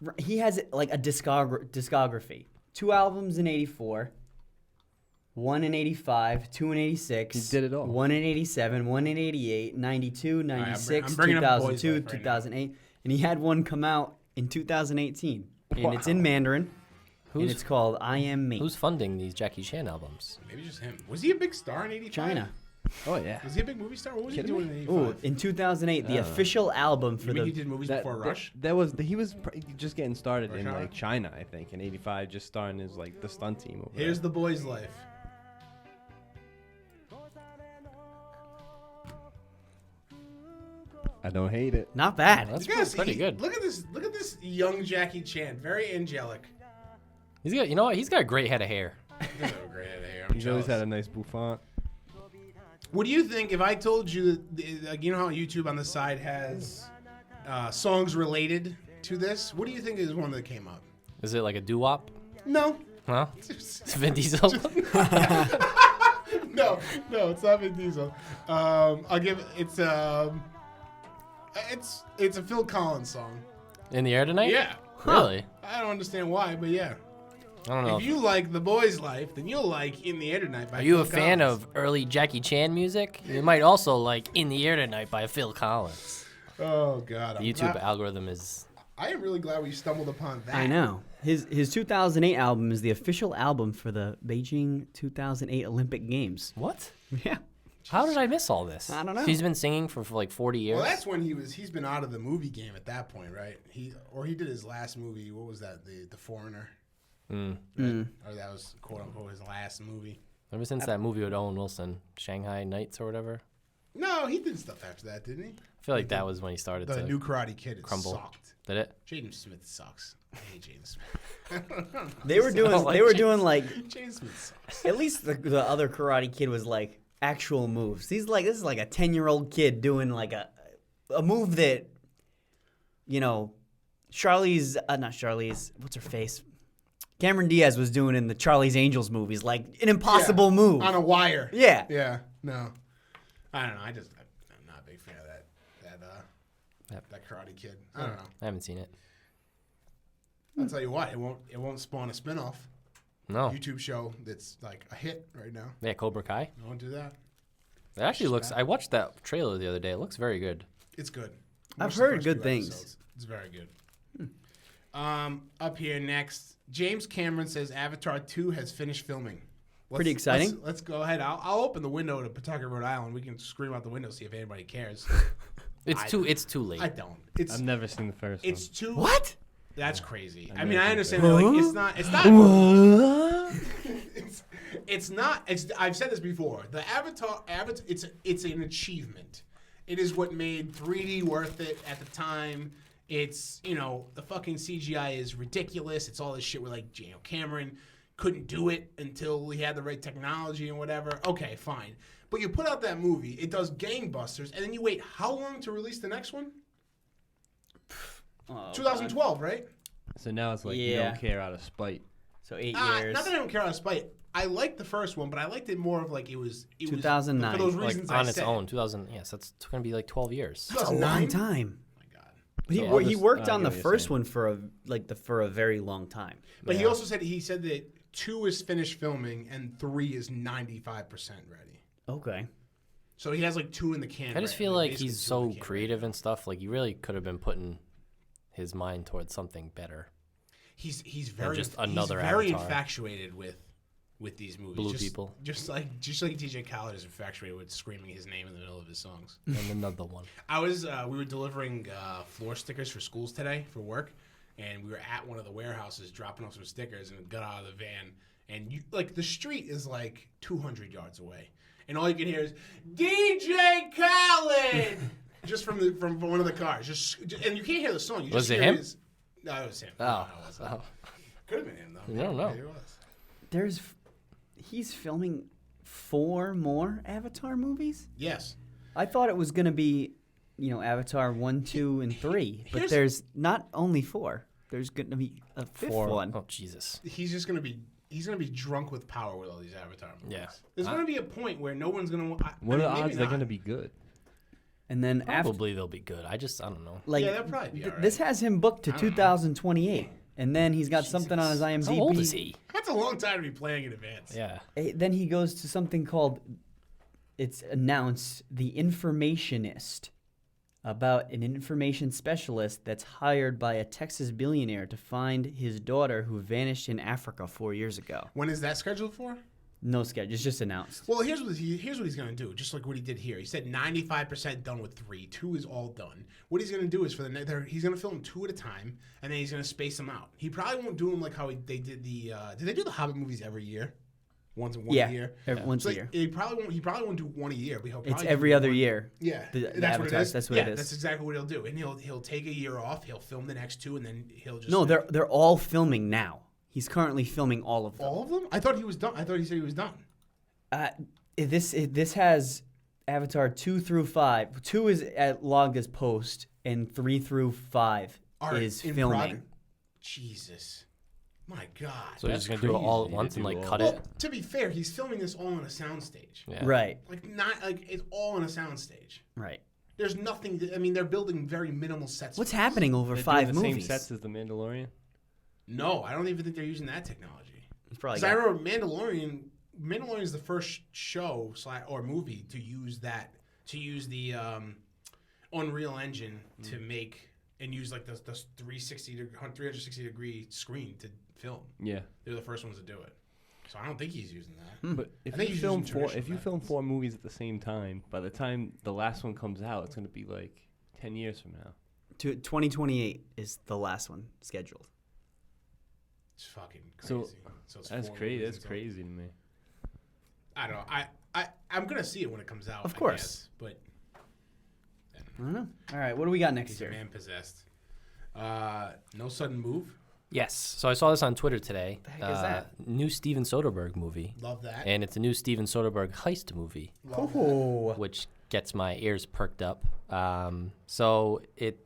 that. he has like a discography. 2 albums in 84. 1 in 85, 2 in 86. He did it all. 1 in 87, 1 in 88, 92, 96, I'm bringing up Boys 2002, Life right now. 2008. And he had one come out in 2018. And it's in Wow. Mandarin. And it's called I Am Me. Who's funding these Jackie Chan albums? Maybe just him. Was he a big star in 85? China. Oh yeah. Was he a big movie star? What was he Kidding doing me? in 85? Ooh, in 2008, the official album for You mean he the... did movies before Rush? He was just getting started in Rush Hour? like China, I think, in '85, just starting his like the stunt team over Here's there. The Boy's Life. I don't hate it. Not bad. That's You guys pretty see- good. Look at this young Jackie Chan. Very angelic. He's got, you know what? He's got a great head of hair. He does have a great head of hair. I'm He's always jealous. had a nice bouffant. What do you think if I told you, like, you know how YouTube on the side has songs related to this? What do you think is one that came up? Is it like a doo-wop? No. Huh? It's Vin Diesel. No, it's not Vin Diesel. I'll give it's a Phil Collins song. In the Air Tonight? Yeah. Really? I don't understand why, but yeah. I don't know. If you like The Boy's Life, then you'll like In the Air Tonight by Are you Phil a fan Collins. of early Jackie Chan music? You might also like In the Air Tonight by Phil Collins. Oh God, The YouTube algorithm is... I am really glad we stumbled upon that. I know. His 2008 album is the official album for the Beijing 2008 Olympic Games. What? Yeah. How did I miss all this? I don't know. He's been singing for like 40 years. Well, that's when he's been out of the movie game at that point, right? He did his last movie. What was that? The Foreigner. Mm. Or that was quote unquote his last movie. Ever since that movie with Owen Wilson, Shanghai Nights or whatever. No, he did stuff after that, didn't he? I feel like that was when he started The to new Karate Kid. It crumble. sucked. Did it? Jaden Smith sucks. I hate Jaden Smith. They were doing like Jaden Smith sucks. at least the other Karate Kid was like actual moves. This is like a 10-year-old kid doing like a move that, you know, not Charlie's, what's her face? Cameron Diaz was doing in the Charlie's Angels movies, like an impossible move. On a wire. Yeah. Yeah. No. I don't know. I'm not a big fan of that Karate Kid. I don't know. I haven't seen it. I'll tell you what, it won't spawn a spinoff No. YouTube show that's like a hit right now. Yeah, Cobra Kai. I won't do that. It actually looks... I watched that trailer the other day. It looks very good. It's good. I've Watch the heard first good few things. episodes. It's very good. Up here next, James Cameron says Avatar 2 has finished filming. Pretty exciting. Let's go ahead. I'll open the window to Pawtucket, Rhode Island. We can scream out the window, see if anybody cares. It's too late. I don't. It's I've never seen the first it's too. What? That's crazy. I I mean, never I seen understand. that. Like, it's not. I've said this before. The Avatar. It's an achievement. It is what made 3D worth it at the time. It's, you know, the fucking CGI is ridiculous. It's all this shit where, like, you know, Cameron couldn't do it until he had the right technology and whatever. Okay, fine. But you put out that movie, it does gangbusters, and then you wait how long to release the next one? Oh, 2012, right? So now it's like you Yeah. don't care out of spite. So 8 Not years. that I don't care out of spite. I liked the first one, but I liked it more of like it was 2009. for those like reasons on I its said. own, 2000. Yes, that's going to be like 12 years. That's a 2009? long time. Oh my God. But So he worked I on get the what you're first saying. one for a very long time. But he Yeah. also said that 2 is finished filming and 3 is 95% ready. Okay. So he has like 2 in the can. I just right? feel like basically he's 2 in so the can creative right and stuff. Like, he really could have been putting his mind towards something better. He's very just another he's very Avatar. infatuated with these movies. Blue just, people. Just like DJ Khaled is infatuated with screaming his name in the middle of his songs. And another one. We were delivering floor stickers for schools today for work, and we were at one of the warehouses dropping off some stickers, and got out of the van, and the street is like 200 yards away, and all you can hear is DJ Khaled just from one of the cars, and you can't hear the song. You Was just it hear him? No, it was him. Oh. No, it wasn't. Oh. Could have been him though. You don't know. Maybe it was. He's filming 4 more Avatar movies? Yes. I thought it was going to be, Avatar 1, 2, and 3. But Here's- there's not only 4. There's going to be a 5th one. Oh, Jesus. He's just gonna be he's gonna be drunk with power with all these Avatar movies. Yeah. There's gonna be a point where no one's gonna. What are the odds they're gonna be good? And then Probably they'll be good. I don't know. like Yeah, they'll probably be all right. this has him booked to I don't know. 2028, and then he's got something on his IMDb. How old is he? That's a long time to be playing in advance. Yeah. Then he goes to something called, it's announced, The Informationist, about an information specialist that's hired by a Texas billionaire to find his daughter who vanished in Africa 4 years ago. When is that scheduled for? No schedule, it's just announced. Well, here's what he's gonna do. Just like what he did here. He said 95% done with 3. 2 is all done. What he's gonna do is he's gonna film 2 at a time, and then he's gonna space them out. He probably won't do them like how they did the. Did they do the Hobbit movies every year? Once a year. Once So a year. He probably won't do one a year. But he'll It's probably every do other one. year. Yeah, The that's what it Avatar, is. that's what it is. That's exactly what he'll do, and he'll take a year off. He'll film the next 2, and then he'll just. No, they're all filming now. He's currently filming all of them. all of them. I thought he was done. I thought he said he was done. This has Avatar 2 through 5. 2 is logged as post, and 3 through 5 is in filming. progress. Jesus, my God. So he's That's just gonna do it all at crazy once to and do like all cut Well, it. to be fair, he's filming this all on a soundstage. Yeah. Right, It's all on a soundstage. right. There's nothing. I mean, they're building very minimal sets. What's for this. happening over They're 5 doing the movies? same sets as the Mandalorian. No, I don't even think they're using that technology. It's probably Because I remember Mandalorian. Mandalorian is the first show or movie to use the Unreal Engine to make and use like the 360 degree screen to film. Yeah, They're the first ones to do it. So I don't think he's using that. but if I think you he's film using four, traditional if you film methods. 4 movies at the same time, by the time the last one comes out, it's gonna be like 10 years from now. 2028 is the last one scheduled. It's fucking So, crazy. So it's That's 4 crazy. movies That's until- crazy to me. I don't know. I'm gonna see it when it comes out. Of I course. guess, but I don't know. All right, what do we got next he's a year? man possessed. No sudden move. Yes. So I saw this on Twitter today. The heck is that? New Steven Soderbergh movie, Love that. and it's a new Steven Soderbergh heist movie, Love that. Oh, which gets my ears perked up. So it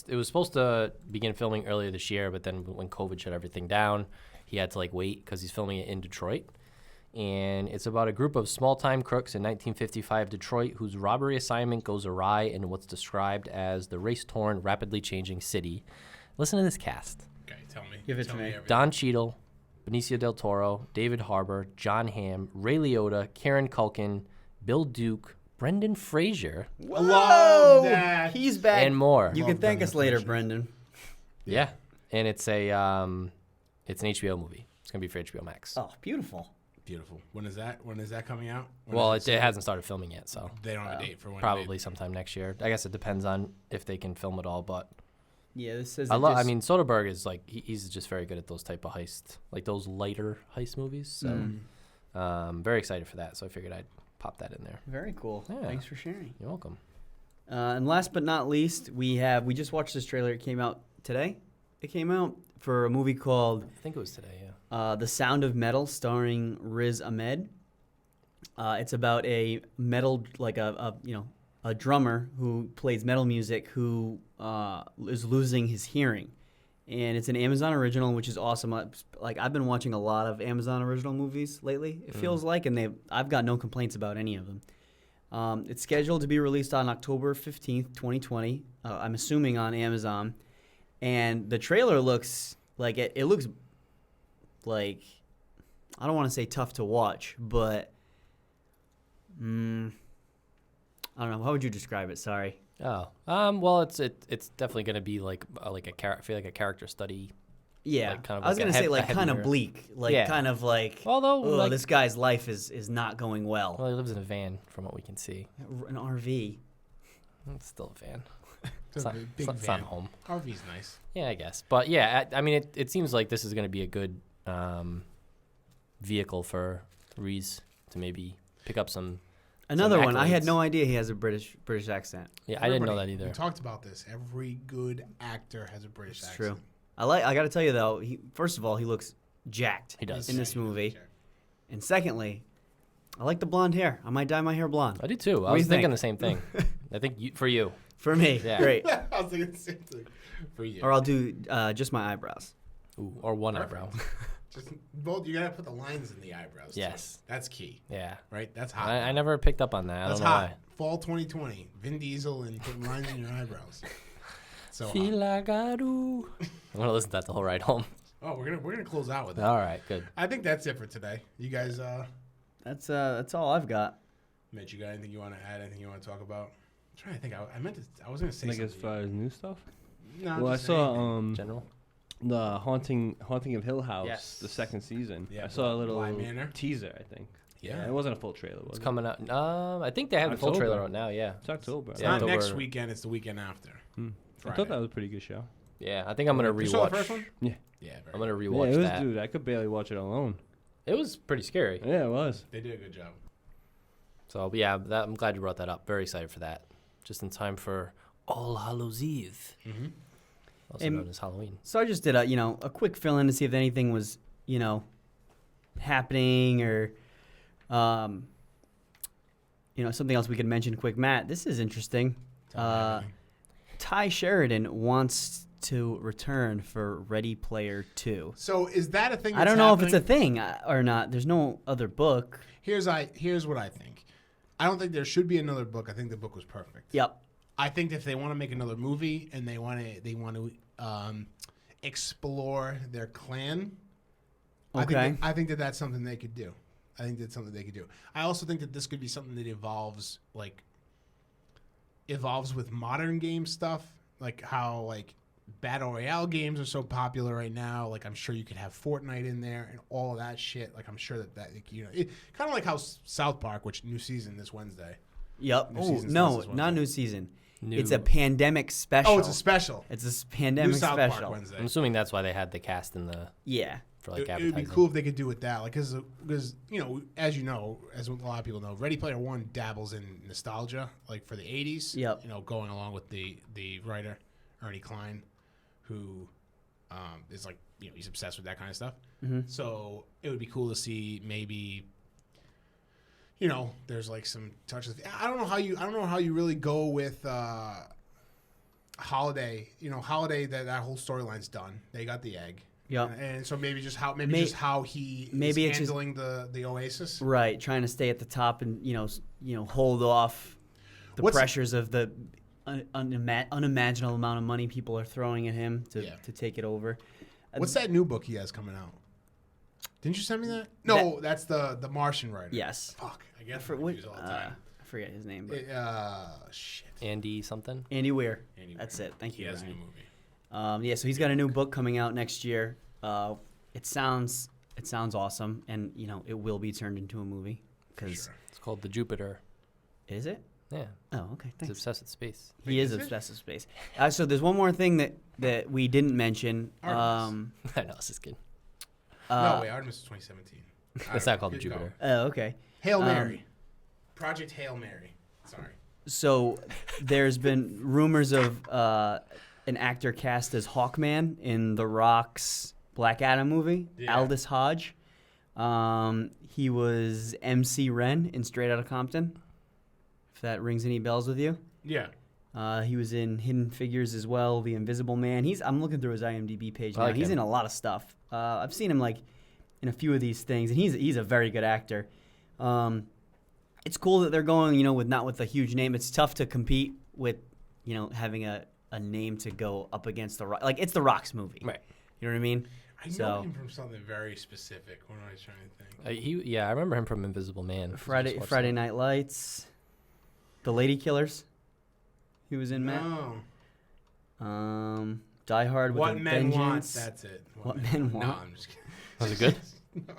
was supposed to begin filming earlier this year, but then when COVID shut everything down, he had to wait because he's filming it in Detroit. And it's about a group of small-time crooks in 1955 Detroit whose robbery assignment goes awry in what's described as the race-torn, rapidly changing city. Listen to this cast. Okay, tell me. Give it Tell to me. everything. Don Cheadle, Benicio del Toro, David Harbour, John Hamm, Ray Liotta, Karen Culkin, Bill Duke, Brendan Fraser, I love that. He's back. and more. You Love can thank Brendan us later, Fraser. Brendan. Yeah. And it's an HBO movie. It's going to be for HBO Max. Oh, beautiful. Beautiful. When is that? When is that coming out? When Well, is it hasn't started filming yet, so They don't have a date for when. probably sometime next year. I guess it depends on if they can film it all, but Yeah, this says. I Soderbergh is he's just very good at those type of heists, like those lighter heist movies. So very excited for that. So I figured I'd pop that in there. Very cool. Yeah. Thanks for sharing. You're welcome. And last but not least, we just watched this trailer. It came out today. It came out for a movie called I think it was today, yeah. The Sound of Metal, starring Riz Ahmed. It's about a metal, a drummer who plays metal music who is losing his hearing. And it's an Amazon original, which is awesome. I've been watching a lot of Amazon original movies lately, it feels like, and I've got no complaints about any of them. It's scheduled to be released on October 15th, 2020. I'm assuming on Amazon. And the trailer looks like it looks like, I don't want to say tough to watch, but I don't know. How would you describe it? Sorry. Oh, well, it's definitely going to be I feel like a character study. Yeah, Like, kind of I was like a gonna say a kind of heavier- bleak, Yeah. kind of like, Although, this guy's life is not going well. well, he lives in a van, from what we can see. An RV. It's still a van. It's It's a not, big it's not van. home. RV's nice. Yeah, I guess. But yeah, I mean, it seems like this is going to be a good vehicle for Reese to maybe pick up some. Another one. I had accolades. no idea he has a British accent. Yeah, I didn't know that Everybody- either. We talked about this. Every good actor has a British It's accent. true. I got to tell you though, first of all, he looks jacked. He does. in this Yeah, movie. sure. And secondly, I like the blonde hair. I might dye my hair blonde. I do too. I do was you think? thinking the same thing. I think for you. For me, Yeah. great. I was thinking the same thing. For you. Or I'll do just my eyebrows. Ooh, or one Perfect. eyebrow. Just both. You gotta put the lines in the eyebrows. Yes. Too. That's key. Yeah. Right. That's hot. I never picked up on that. That's I don't know hot. Fall 2020. Vin Diesel and putting lines in your eyebrows. So. why. Filagaru. I'm gonna listen to that the whole ride home. Oh, we're gonna close out with it. All right, good. I think that's it for today. You guys. That's all I've got. Mitch, you got anything you want to add? Anything you want to talk about? I'm trying to think. I meant to. I was gonna say Like something. as far as new stuff. No, Well, I just saw anything. General. the Haunting of Hill House, Yes. the second season. Yeah, I saw a Bly little Manor. teaser. I think. Yeah. It wasn't a full trailer. Was It's it? coming out. I think they have the full October. trailer out now. Yeah. It's October. It's Yeah, not October. next weekend. It's the weekend after. I Friday. thought that was a pretty good show. Yeah. I think I'm gonna You saw the rewatch. first one? Yeah. Yeah. Very I'm gonna good. rewatch yeah, it was, that. dude. I could barely watch it alone. It was pretty scary. Yeah, it was. They did a good job. So yeah, I'm glad you brought that up. Very excited for that. Just in time for All Hallows Eve, Mm-hmm. also And- known as Halloween. So I just did a quick fill in to see if anything was happening or something else we could mention quick. Matt, this is interesting. Ty Sheridan wants to return for Ready Player 2. So is that a thing? I don't know if it's a thing or not. There's no other book. Here's what I think. I don't think there should be another book. I think the book was perfect. Yep. I think if they want to make another movie and they want to explore their clan, Okay. I think that that's something they could do. I think that's something they could do. I also think that this could be something that evolves with modern game stuff, like how battle royale games are so popular right now. Like I'm sure you could have Fortnite in there and all of that shit. Like I'm sure that kind of like how South Park, which new season this Wednesday. Yep. New Oh, season no, starts this not Wednesday. new season. New. It's a pandemic special. Oh, it's a special. It's a New pandemic South special. Park Wednesday. I'm assuming that's why they had the cast in the Yeah. for like It would advertising. be cool if they could do it that, as a lot of people know, Ready Player One dabbles in nostalgia, like for the '80s. Yep. Going along with the writer Ernie Klein, who is he's obsessed with that kind of stuff. Mm-hmm. So it would be cool to see maybe. There's some touches. I don't know how you really go with Holiday. Holiday that whole storyline's done. They got the egg. Yep. And so maybe just how he maybe is it's just- handling the Oasis. Right, trying to stay at the top and hold off the What's- pressures of the unimaginable amount of money people are throwing at him to take it over. What's that new book he has coming out? Didn't you send me that? No, that's the Martian writer. Yes. Fuck, I get For confused all the time. I forget his name, but Shit. Andy something. Andy Weir. Andy That's Weir. it. Thank He you. has a new Ryan. movie. So he's got a new book coming out next year. It sounds awesome, and it will be turned into a movie. Because Sure. It's called The Jupiter. is it? Yeah. Oh, okay. He's Thanks. obsessed with space. He is is it? obsessed with space. So there's one more thing that we didn't mention. Artemis. I know, it's just kidding. No, wait, Artemis is 2017. It's not called The Good Jupiter. Oh, okay. Hail Mary. Project Hail Mary. Sorry. So there's been rumors of an actor cast as Hawkman in The Rock's Black Adam movie, Yeah. Aldous Hodge. He was MC Ren in Straight Outta Compton, if that rings any bells with you. Yeah. He was in Hidden Figures as well, The Invisible Man. I'm looking through his IMDb page I now. like He's him. in a lot of stuff. I've seen him in a few of these things, and he's a very good actor. It's cool that they're going, with a huge name. It's tough to compete with, having a name to go up against The Rock. It's The Rock's movie. Right. You know what I mean? I know him from something very specific. What am I trying to think? I remember him from Invisible Man. Just watched Friday that. Night Lights, The Lady Killers. He was in Matt. No. Die Hard with What a Men Want. Vengeance. That's it. What Men Want. No, I'm just kidding. Was it good? No.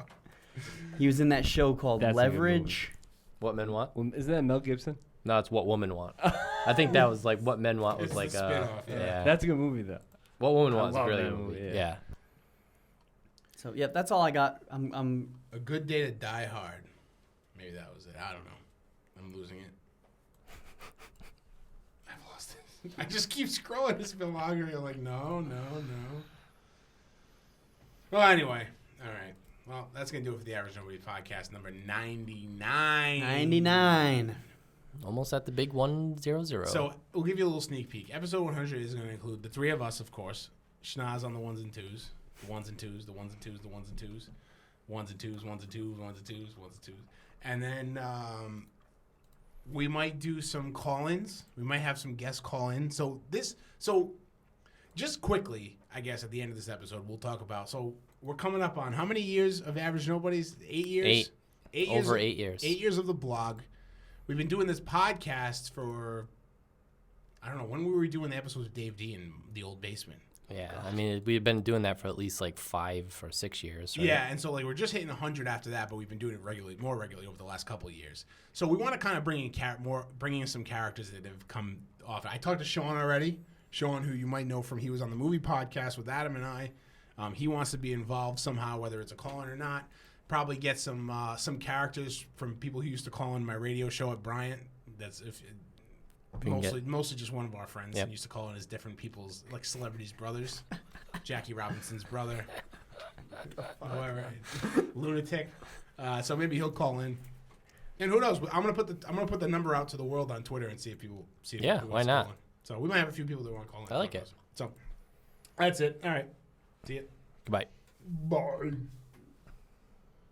He was in that show called That's a good Leverage. What Men Want? Well, isn't that Mel Gibson? No, it's What Women Want. I think that was What Men Want was It's like the spin-off, yeah. That's a good movie, though. What Women I Want is a love really that good movie. movie, Yeah. yeah. So yeah, that's all I got. I'm A Good Day to Die Hard. Maybe that was it. I don't know. I'm losing it. I've lost it. I just keep scrolling this filmography. I'm like, no. Well, anyway. All right. Well, that's going to do it for the Average Nobody Podcast number 99. 99. Almost at the big 100. So we'll give you a little sneak peek. Episode 100 is going to include the three of us, of course. Schnoz on the ones and twos. The ones and twos, the ones and twos, the ones and twos. Ones and twos, ones and twos, ones and twos, ones and twos. And then we might do some call-ins. We might have some guest call-in. So just quickly, I guess, at the end of this episode, we'll talk about. So we're coming up on how many years of Average Nobodies? 8 years? 8 years. Over 8 years. 8 years of the blog. We've been doing this podcast for, I don't know, when were we doing the episodes with Dave D in the old basement? Yeah, I mean, we've been doing that for at least like 5 or 6 years. Right? Yeah, and so like we're just hitting 100 after that, but we've been doing it more regularly over the last couple of years. So we want to kind of bring in some characters that have come off. I talked to Sean already. Sean, who you might know from he was on the movie podcast with Adam and I. He wants to be involved somehow, whether it's a call-in or not. Probably get some characters from people who used to call in my radio show at Bryant. That's mostly just one of our friends. Yep. And used to call in as different people's, like celebrities' brothers. Jackie Robinson's brother. Whoever. Lunatic. So maybe he'll call in. And who knows? I'm gonna put the number out to the world on Twitter and see if people Yeah, why not? Call in. So we might have a few people that want to call in. I like it. So that's it. All right. See you. Goodbye. Bye.